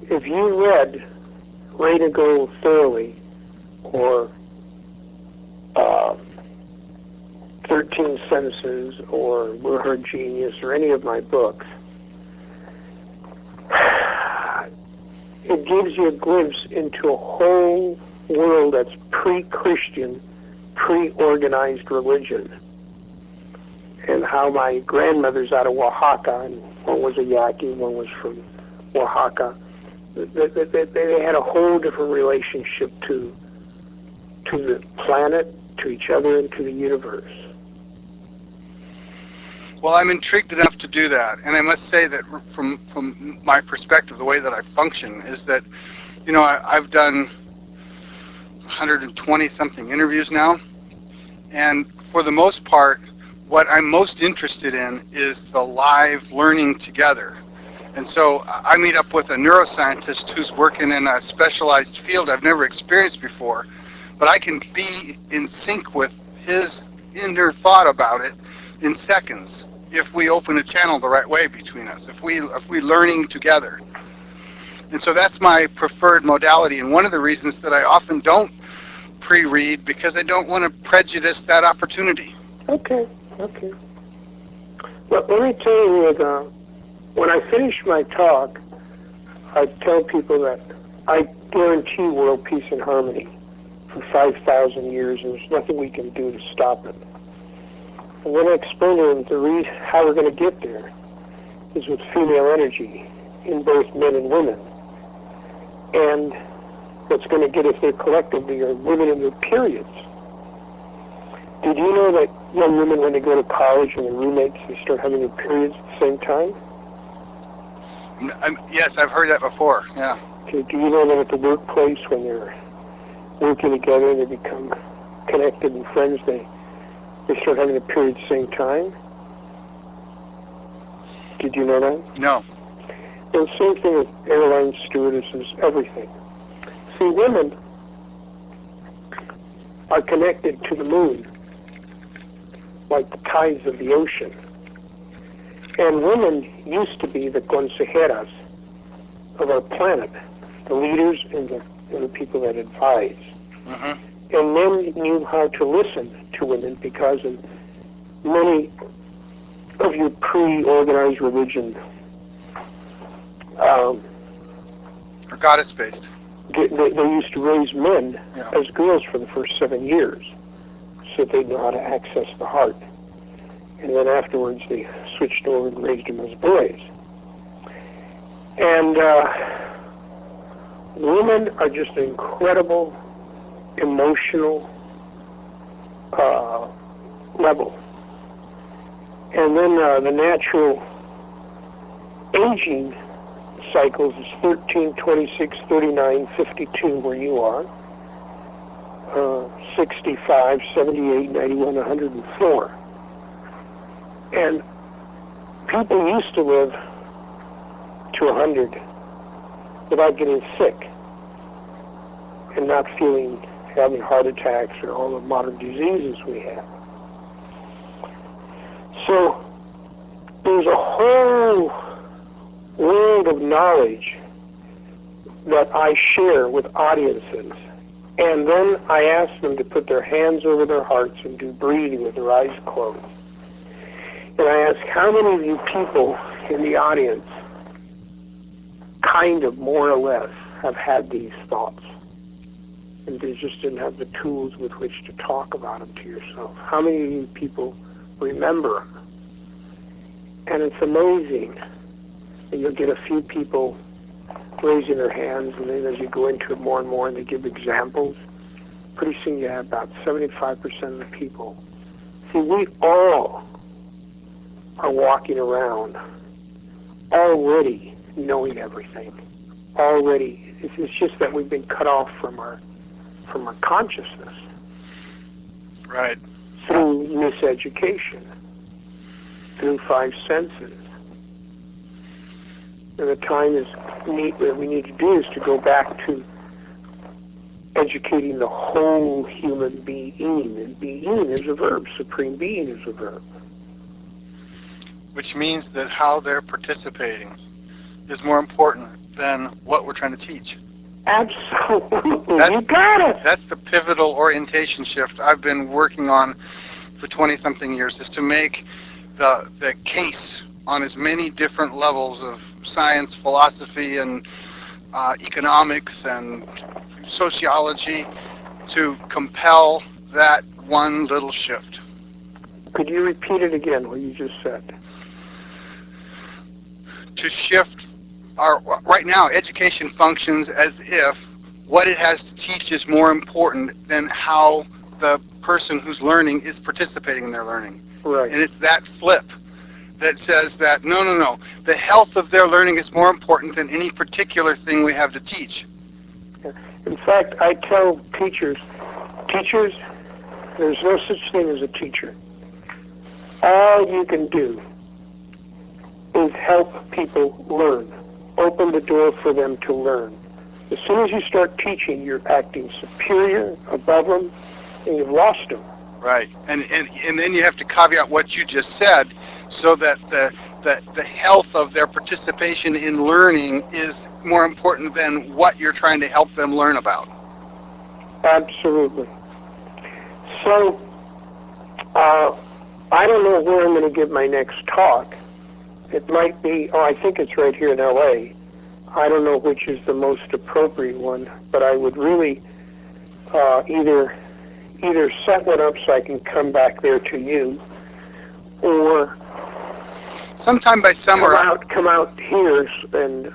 If you read Ready to Go Thoroughly or 13 Senses or Burro Genius or any of my books, it gives you a glimpse into a whole world that's pre-Christian, pre-organized religion. And how my grandmother's out of Oaxaca, and one was a Yaqui, one was from Oaxaca. They had a whole different relationship to the planet, to each other, and to the universe. Well, I'm intrigued enough to do that, and I must say that from my perspective, the way that I function is that, you know, I've done 120-something interviews now, and for the most part, what I'm most interested in is the live learning together. And so I meet up with a neuroscientist who's working in a specialized field I've never experienced before, but I can be in sync with his inner thought about it in seconds if we open a channel the right way between us, if we learning together. And so that's my preferred modality, and one of the reasons that I often don't pre-read, because I don't want to prejudice that opportunity. Okay. Well, let me tell you that when I finish my talk, I tell people that I guarantee world peace and harmony for 5,000 years, and there's nothing we can do to stop it. And then I explain to them how we're going to get there is with female energy in both men and women. And what's going to get us there collectively are women in their periods. Did you know that young women, when they go to college and their roommates, they start having their periods at the same time? Yes, I've heard that before, yeah. Okay, do you know that at the workplace, when they're working together, they become connected and friends, they start having a period at the same time? Did you know that? No. And the same thing with airline stewardesses, everything. See, women are connected to the moon like the tides of the ocean. And women used to be the consejeras of our planet, the leaders and the people that advise. and men knew how to listen to women, because in many of your pre-organized religion, or goddess-based. They used to raise men as girls for the first 7 years, so they know how to access the heart. And then afterwards they switched over and raised them as boys. And women are just an incredible emotional level. And then the natural aging cycles is 13, 26, 39, 52 where you are, 65, 78, 91, 104. And people used to live to 100 without getting sick and not having heart attacks or all the modern diseases we have. So there's a whole world of knowledge that I share with audiences, and then I ask them to put their hands over their hearts and do breathing with their eyes closed. And I ask, how many of you people in the audience kind of, more or less, have had these thoughts? And they just didn't have the tools with which to talk about them to yourself. How many of you people remember them? And it's amazing. And you'll get a few people raising their hands, and then as you go into it more and more and they give examples, pretty soon you have about 75% of the people. See, we all are walking around already knowing everything. Already. It's just that we've been cut off from our consciousness. Right. Through miseducation, through 5 senses. And the time that we need to do is to go back to educating the whole human being. And being is a verb. Supreme being is a verb. Which means that how they're participating is more important than what we're trying to teach. Absolutely. You got it. That's the pivotal orientation shift I've been working on for 20-something years, is to make the case on as many different levels of science, philosophy, and economics and sociology to compel that one little shift. Could you repeat it again, what you just said? To shift right now, education functions as if what it has to teach is more important than how the person who's learning is participating in their learning. Right. And it's that flip that says that, no, the health of their learning is more important than any particular thing we have to teach. In fact, I tell teachers, there's no such thing as a teacher. All you can do is help people learn. Open the door for them to learn. As soon as you start teaching, you're acting superior, above them, and you've lost them. Right. And then you have to caveat what you just said, so that the health of their participation in learning is more important than what you're trying to help them learn about. Absolutely. So, I don't know where I'm going to give my next talk. It might be, I think it's right here in LA. I don't know which is the most appropriate one, but I would really either set one up so I can come back there to you, or sometime by summer come out here, and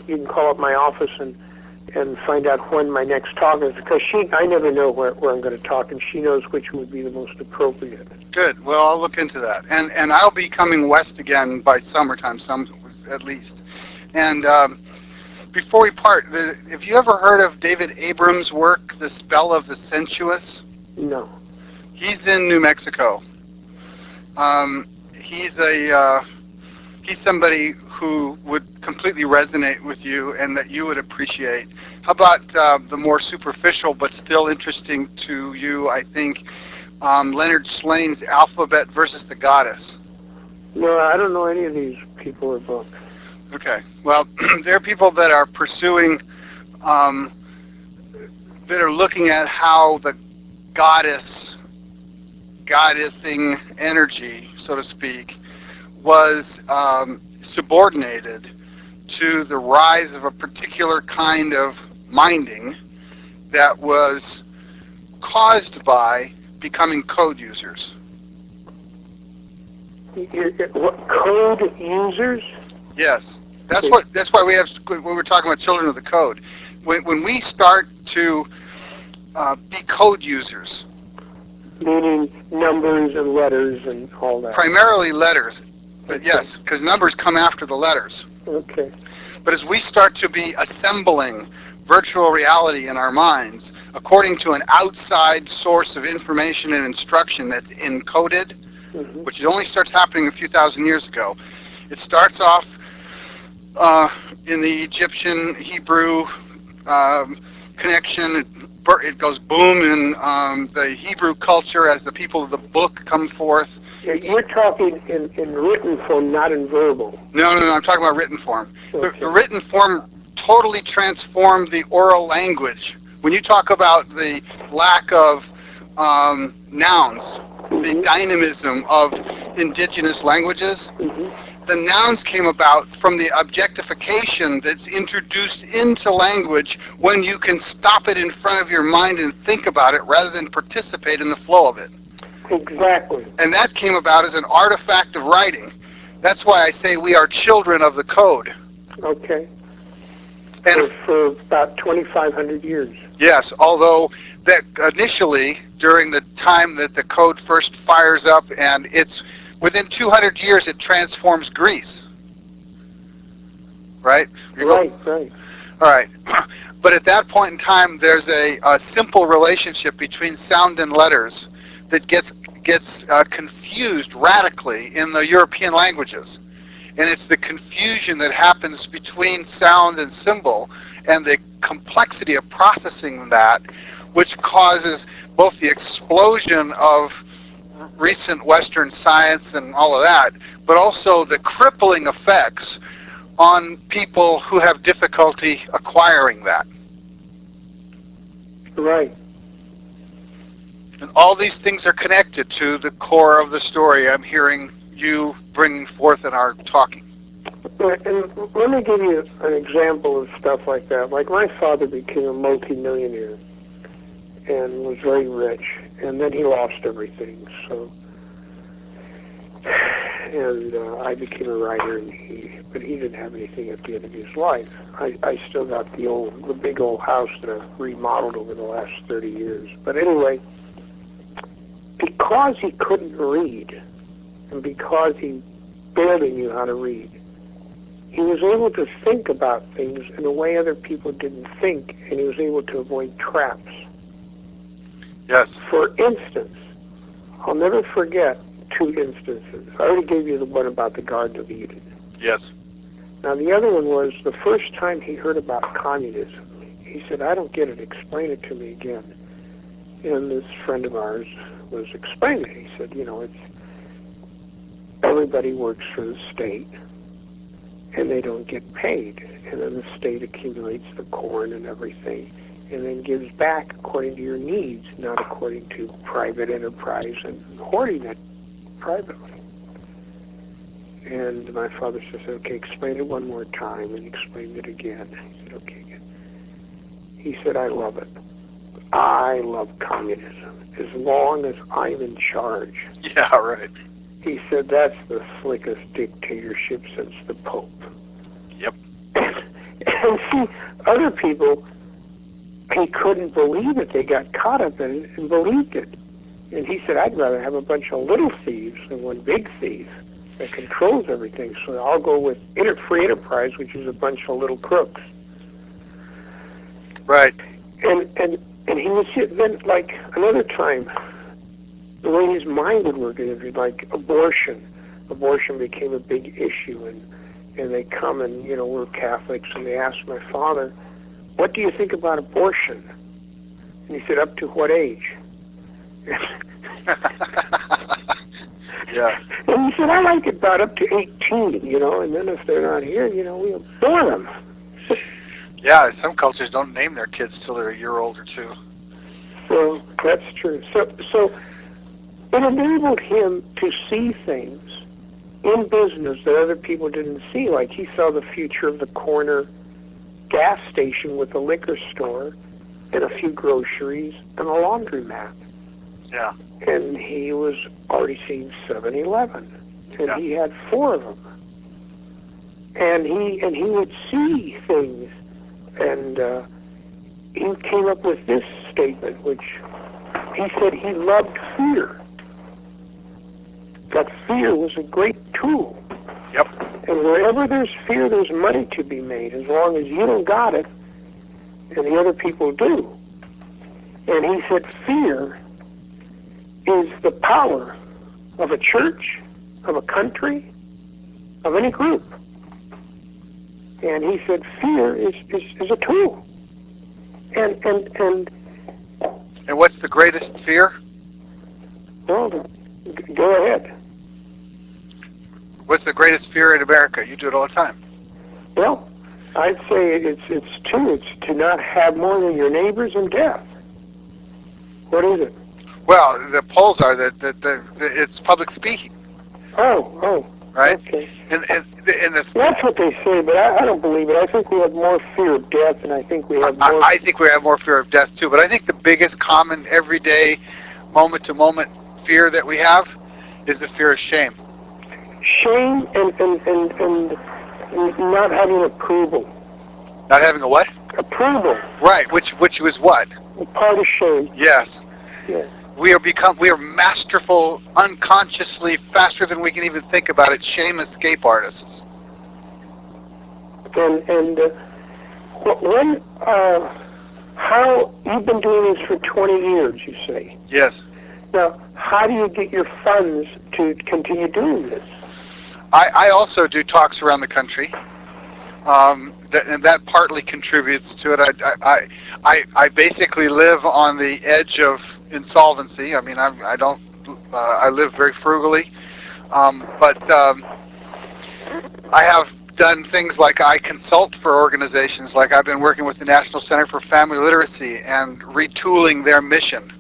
you can call up my office and find out when my next talk is, because I never know where I'm going to talk, and she knows which would be the most appropriate. Good. Well, I'll look into that. And I'll be coming west again by summertime, at least. And before we part, have you ever heard of David Abrams' work, The Spell of the Sensuous? No. He's in New Mexico. He's somebody who would completely resonate with you and that you would appreciate. How about the more superficial but still interesting to you, I think, Leonard Slane's Alphabet versus the Goddess? No, I don't know any of these people or books. Okay. Well, there are people that are pursuing, that are looking at how the goddessing energy, so to speak, was subordinated to the rise of a particular kind of minding that was caused by becoming code users. What, code users? Yes, that's why we have, when we're talking about children of the code. When we start to be code users, meaning numbers and letters and all that. Primarily letters, but okay. Yes, because numbers come after the letters. Okay. But as we start to be assembling virtual reality in our minds according to an outside source of information and instruction that's encoded, which only starts happening a few thousand years ago. It starts off in the Egyptian, Hebrew connection. It goes boom in the Hebrew culture as the people of the book come forth. You're talking in written form, not in verbal. No, I'm talking about written form. Okay. The written form totally transformed the oral language. When you talk about the lack of nouns, the dynamism of indigenous languages, the nouns came about from the objectification that's introduced into language when you can stop it in front of your mind and think about it rather than participate in the flow of it. Exactly. And that came about as an artifact of writing. That's why I say we are children of the code. Okay. And for about 2,500 years. Yes, although that initially, during the time that the code first fires up, and it's within 200 years it transforms Greece. Right? Right. All right. But at that point in time, there's a simple relationship between sound and letters that gets confused radically in the European languages. And it's the confusion that happens between sound and symbol and the complexity of processing that which causes both the explosion of recent Western science and all of that, but also the crippling effects on people who have difficulty acquiring that. Right. And all these things are connected to the core of the story I'm hearing you bringing forth in our talking. And let me give you an example of stuff like that. Like my father became a multimillionaire and was very rich, and then he lost everything. So, and I became a writer, but he didn't have anything at the end of his life. I still got the big old house that I've remodeled over the last 30 years. But anyway, because he couldn't read, and because he barely knew how to read, he was able to think about things in a way other people didn't think, and he was able to avoid traps. Yes. For instance, I'll never forget 2 instances. I already gave you the one about the Garden of Eden. Yes. Now the other one was the first time he heard about communism. He said, "I don't get it. Explain it to me again." And this friend of ours was explaining it. He said, it's everybody works for the state, and they don't get paid. And then the state accumulates the corn and everything, and then gives back according to your needs, not according to private enterprise and hoarding it privately. And my father says, "Okay, explain it one more time," and he explained it again. He said, "Okay, good." He said, "I love it. I love communism, as long as I'm in charge." Yeah, right. He said, "That's the slickest dictatorship since the Pope." Yep. And see, other people, he couldn't believe it. They got caught up in it and believed it. And he said, "I'd rather have a bunch of little thieves than one big thief that controls everything. So I'll go with free enterprise, which is a bunch of little crooks." Right. And he was then, like, another time, the way his mind would work is like abortion. Abortion became a big issue, and they come and, we're Catholics, and they asked my father, "What do you think about abortion?" And he said, "Up to what age?" Yeah. And he said, "I like it about up to 18, and then if they're not here, we'll bore them." Yeah, some cultures don't name their kids till they're a year old or 2. So that's true. So it enabled him to see things in business that other people didn't see. Like he saw the future of the corner gas station with a liquor store and a few groceries and a laundromat. Yeah. And he was already seen 7-Eleven, and Yeah. he had 4 of them. And he would see things, and he came up with this statement, which he said he loved fear. That fear was a great tool. Yep. And wherever there's fear, there's money to be made, as long as you don't got it and the other people do. And he said fear is the power of a church, of a country, of any group. And he said fear is a tool. And what's the greatest fear? Well, go ahead. What's the greatest fear in America? You do it all the time. Well, I'd say it's two. It's to not have more than your neighbors and death. What is it? Well, the polls are that it's public speaking. Oh. Right? Okay. And that's what they say, but I don't believe it. I think we have more fear of death, and I think we have more... I think we have more fear of death, too. But I think the biggest common, everyday, moment-to-moment fear that we have is the fear of shame. Shame and not having approval. Not having a what? Approval. Right, which was what? Part of shame. Yes. Yes. We are masterful, unconsciously, faster than we can even think about it, shame escape artists. And how you've been doing this for 20 years, you say? Yes. Now, how do you get your funds to continue doing this? I also do talks around the country, and that partly contributes to it. I basically live on the edge of insolvency. I mean, I live very frugally, but I have done things like I consult for organizations, like I've been working with the National Center for Family Literacy and retooling their mission,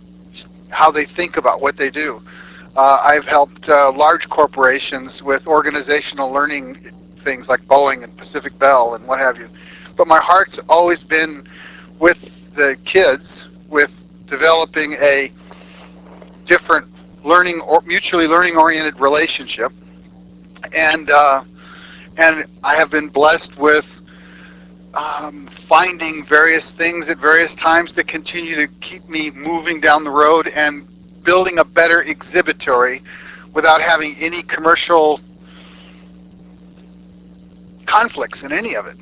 how they think about what they do. I've helped large corporations with organizational learning things like Boeing and Pacific Bell and what have you. But my heart's always been with the kids, with developing a different learning or mutually learning-oriented relationship. And I have been blessed with finding various things at various times that continue to keep me moving down the road and building a better exhibitory without having any commercial conflicts in any of it.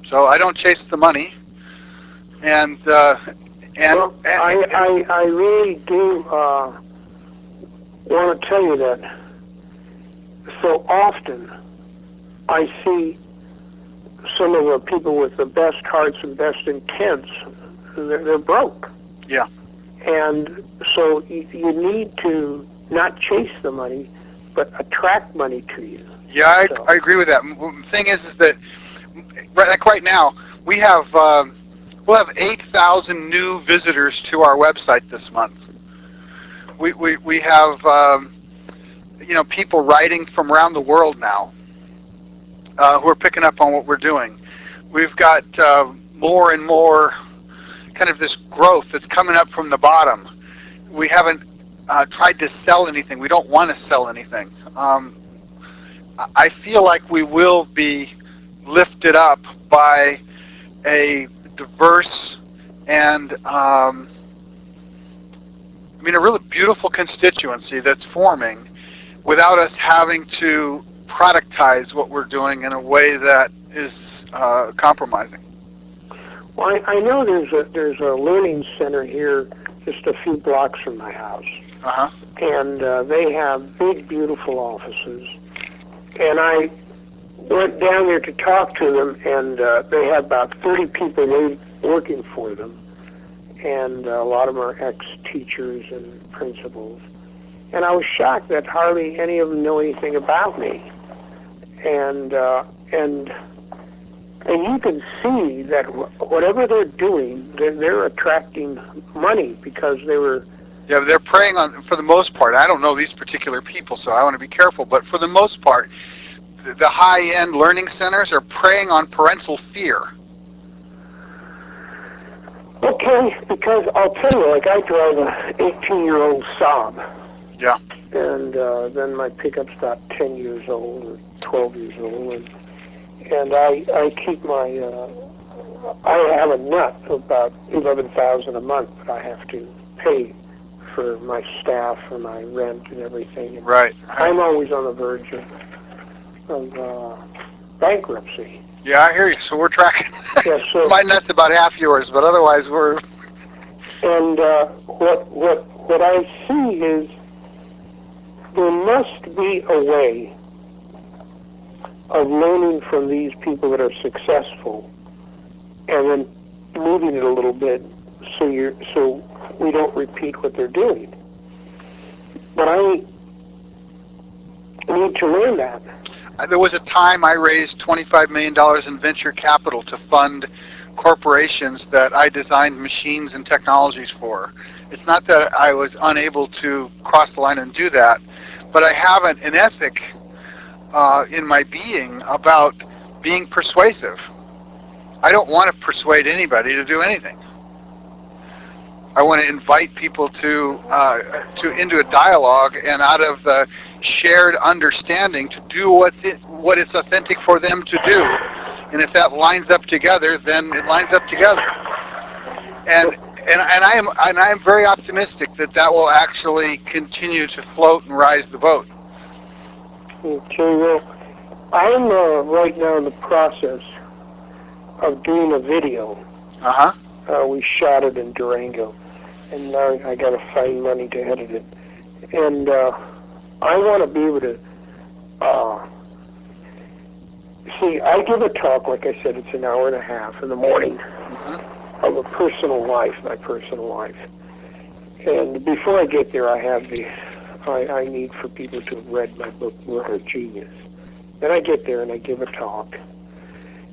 So I don't chase the money, and well, I really do want to tell you that so often I see some of the people with the best hearts and best intents, they're broke. Yeah. And so you need to not chase the money, but attract money to you. Yeah, I agree with that. The thing is that right now we have we'll have 8,000 new visitors to our website this month. We have people writing from around the world now who are picking up on what we're doing. We've got more and more kind of this growth that's coming up from the bottom. We haven't tried to sell anything. We don't want to sell anything. I feel like we will be lifted up by a diverse and a really beautiful constituency that's forming without us having to productize what we're doing in a way that is compromising. Well, I know there's a learning center here just a few blocks from my house. Uh-huh. And they have big, beautiful offices. And I went down there to talk to them, and they have about 30 people working for them. And a lot of them are ex-teachers and principals. And I was shocked that hardly any of them know anything about me. And And you can see that whatever they're doing, they're attracting money because they were... Yeah, they're preying on, for the most part, I don't know these particular people, so I want to be careful, but for the most part, the high-end learning centers are preying on parental fear. Okay, because I'll tell you, like I drive a 18-year-old Saab. Yeah. And then my pickup's about 10 years old or 12 years old, and I keep my I have a nut of about $11,000 a month that I have to pay for my staff, for my rent and everything. And right. I'm always on the verge of bankruptcy. Yeah, I hear you. So we're tracking. Yeah, so my nut's about half yours, but otherwise we're. And what I see is there must be a way of learning from these people that are successful, and then moving it a little bit so we don't repeat what they're doing. But I need to learn that. There was a time I raised $25 million in venture capital to fund corporations that I designed machines and technologies for. It's not that I was unable to cross the line and do that, but I have an ethic in my being about being persuasive. I don't want to persuade anybody to do anything. I want to invite people to into a dialogue, and out of the shared understanding to do what it's authentic for them to do. And if that lines up together, then it lines up together. And I am very optimistic that will actually continue to float and rise the boat. Okay, well, I'm right now in the process of doing a video. We shot it in Durango, and now I got to find money to edit it. And I want to be able to see. I give a talk, like I said, it's an hour and a half in the morning of a personal life, my personal life. And before I get there, I have I need for people to have read my book, Burro Genius. Then I get there and I give a talk,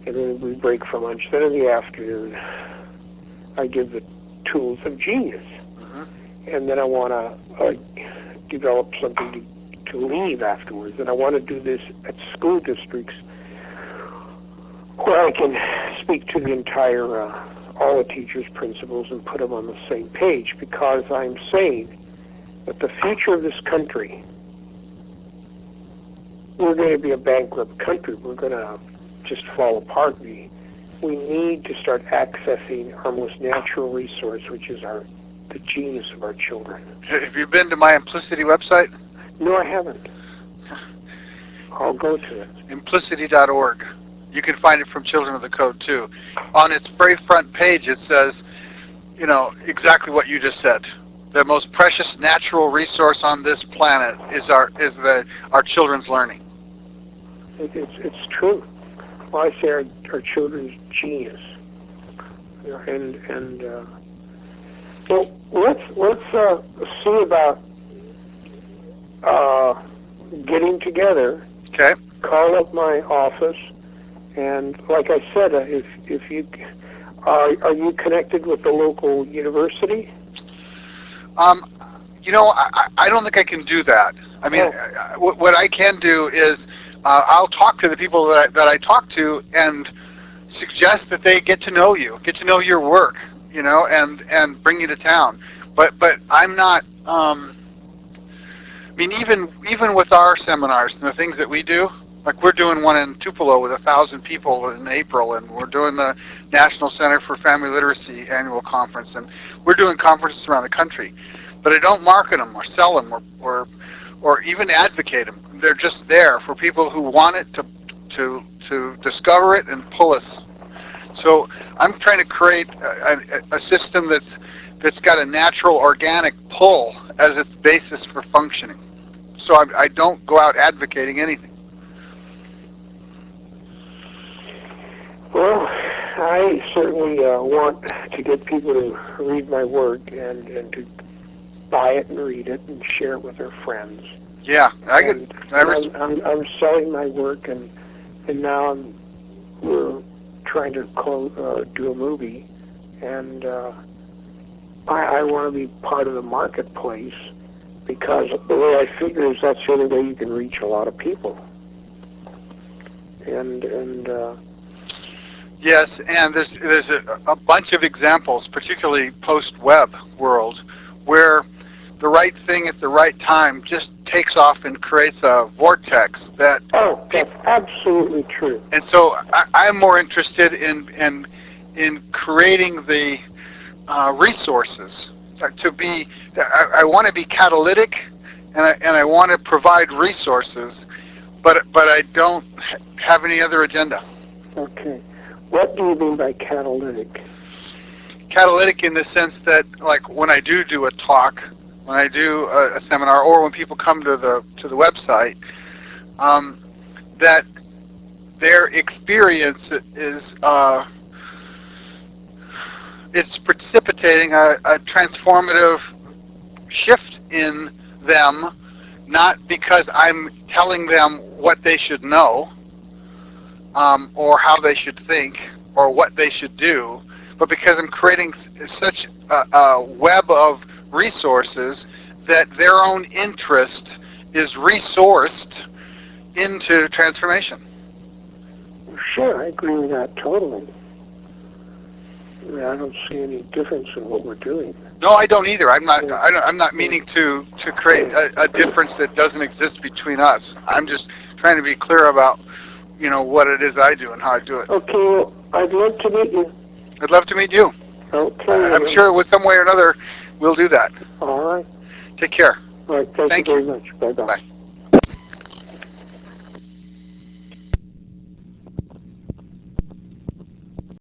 and then we break for lunch. Then in the afternoon, I give the tools of genius. And then I want to develop something to leave afterwards. And I want to do this at school districts where I can speak to the entire, all the teachers, principals, and put them on the same page, because I'm saying that the future of this country, we're going to be a bankrupt country. We're going to just fall apart. We need to start accessing our most natural resource, which is the genius of our children. Have you been to my Implicity website? No, I haven't. I'll go to it. Implicity.org. You can find it from Children of the Code, too. On its very front page, it says, exactly what you just said. The most precious natural resource on this planet is our children's learning. It's true. Well, I say our children's genius. So let's see about getting together. Okay. Call up my office, and like I said, if you are you connected with the local university? I don't think I can do that. I mean, what I can do is I'll talk to the people that I talk to and suggest that they get to know you, get to know your work, and bring you to town. But I'm not. I mean, even with our seminars and the things that we do, like we're doing one in Tupelo with 1,000 people in April, and we're doing the National Center for Family Literacy annual conference, and we're doing conferences around the country. But I don't market them or sell them or even advocate them. They're just there for people who want it to discover it and pull us. So I'm trying to create a system that's got a natural organic pull as its basis for functioning. So I don't go out advocating anything. Well, I certainly want to get people to read my work and to buy it and read it and share it with their friends. Yeah, I'm selling my work, and now we're trying to do a movie, and I want to be part of the marketplace, because the way I figure is that's the only way you can reach a lot of people. Yes, and there's a bunch of examples, particularly post-web world, where the right thing at the right time just takes off and creates a vortex that... Oh, that's absolutely true. And so I'm more interested in creating the resources to be... I want to be catalytic, and I want to provide resources, but I don't have any other agenda. Okay. What do you mean by catalytic? Catalytic in the sense that, like, when I do a talk, when I do a seminar, or when people come to the website, that their experience is it's precipitating a transformative shift in them, not because I'm telling them what they should know, or how they should think, or what they should do, but because I'm creating such a web of resources that their own interest is resourced into transformation. Sure, I agree with that totally. I mean, I don't see any difference in what we're doing. No, I don't either. I'm not meaning to create a difference that doesn't exist between us. I'm just trying to be clear about, you know, what it is I do and how I do it. Okay, well, I'd love to meet you. I'd love to meet you. Okay. I'm sure with some way or another we'll do that. All right. Take care. All right, thank you very much. Bye-bye. Bye.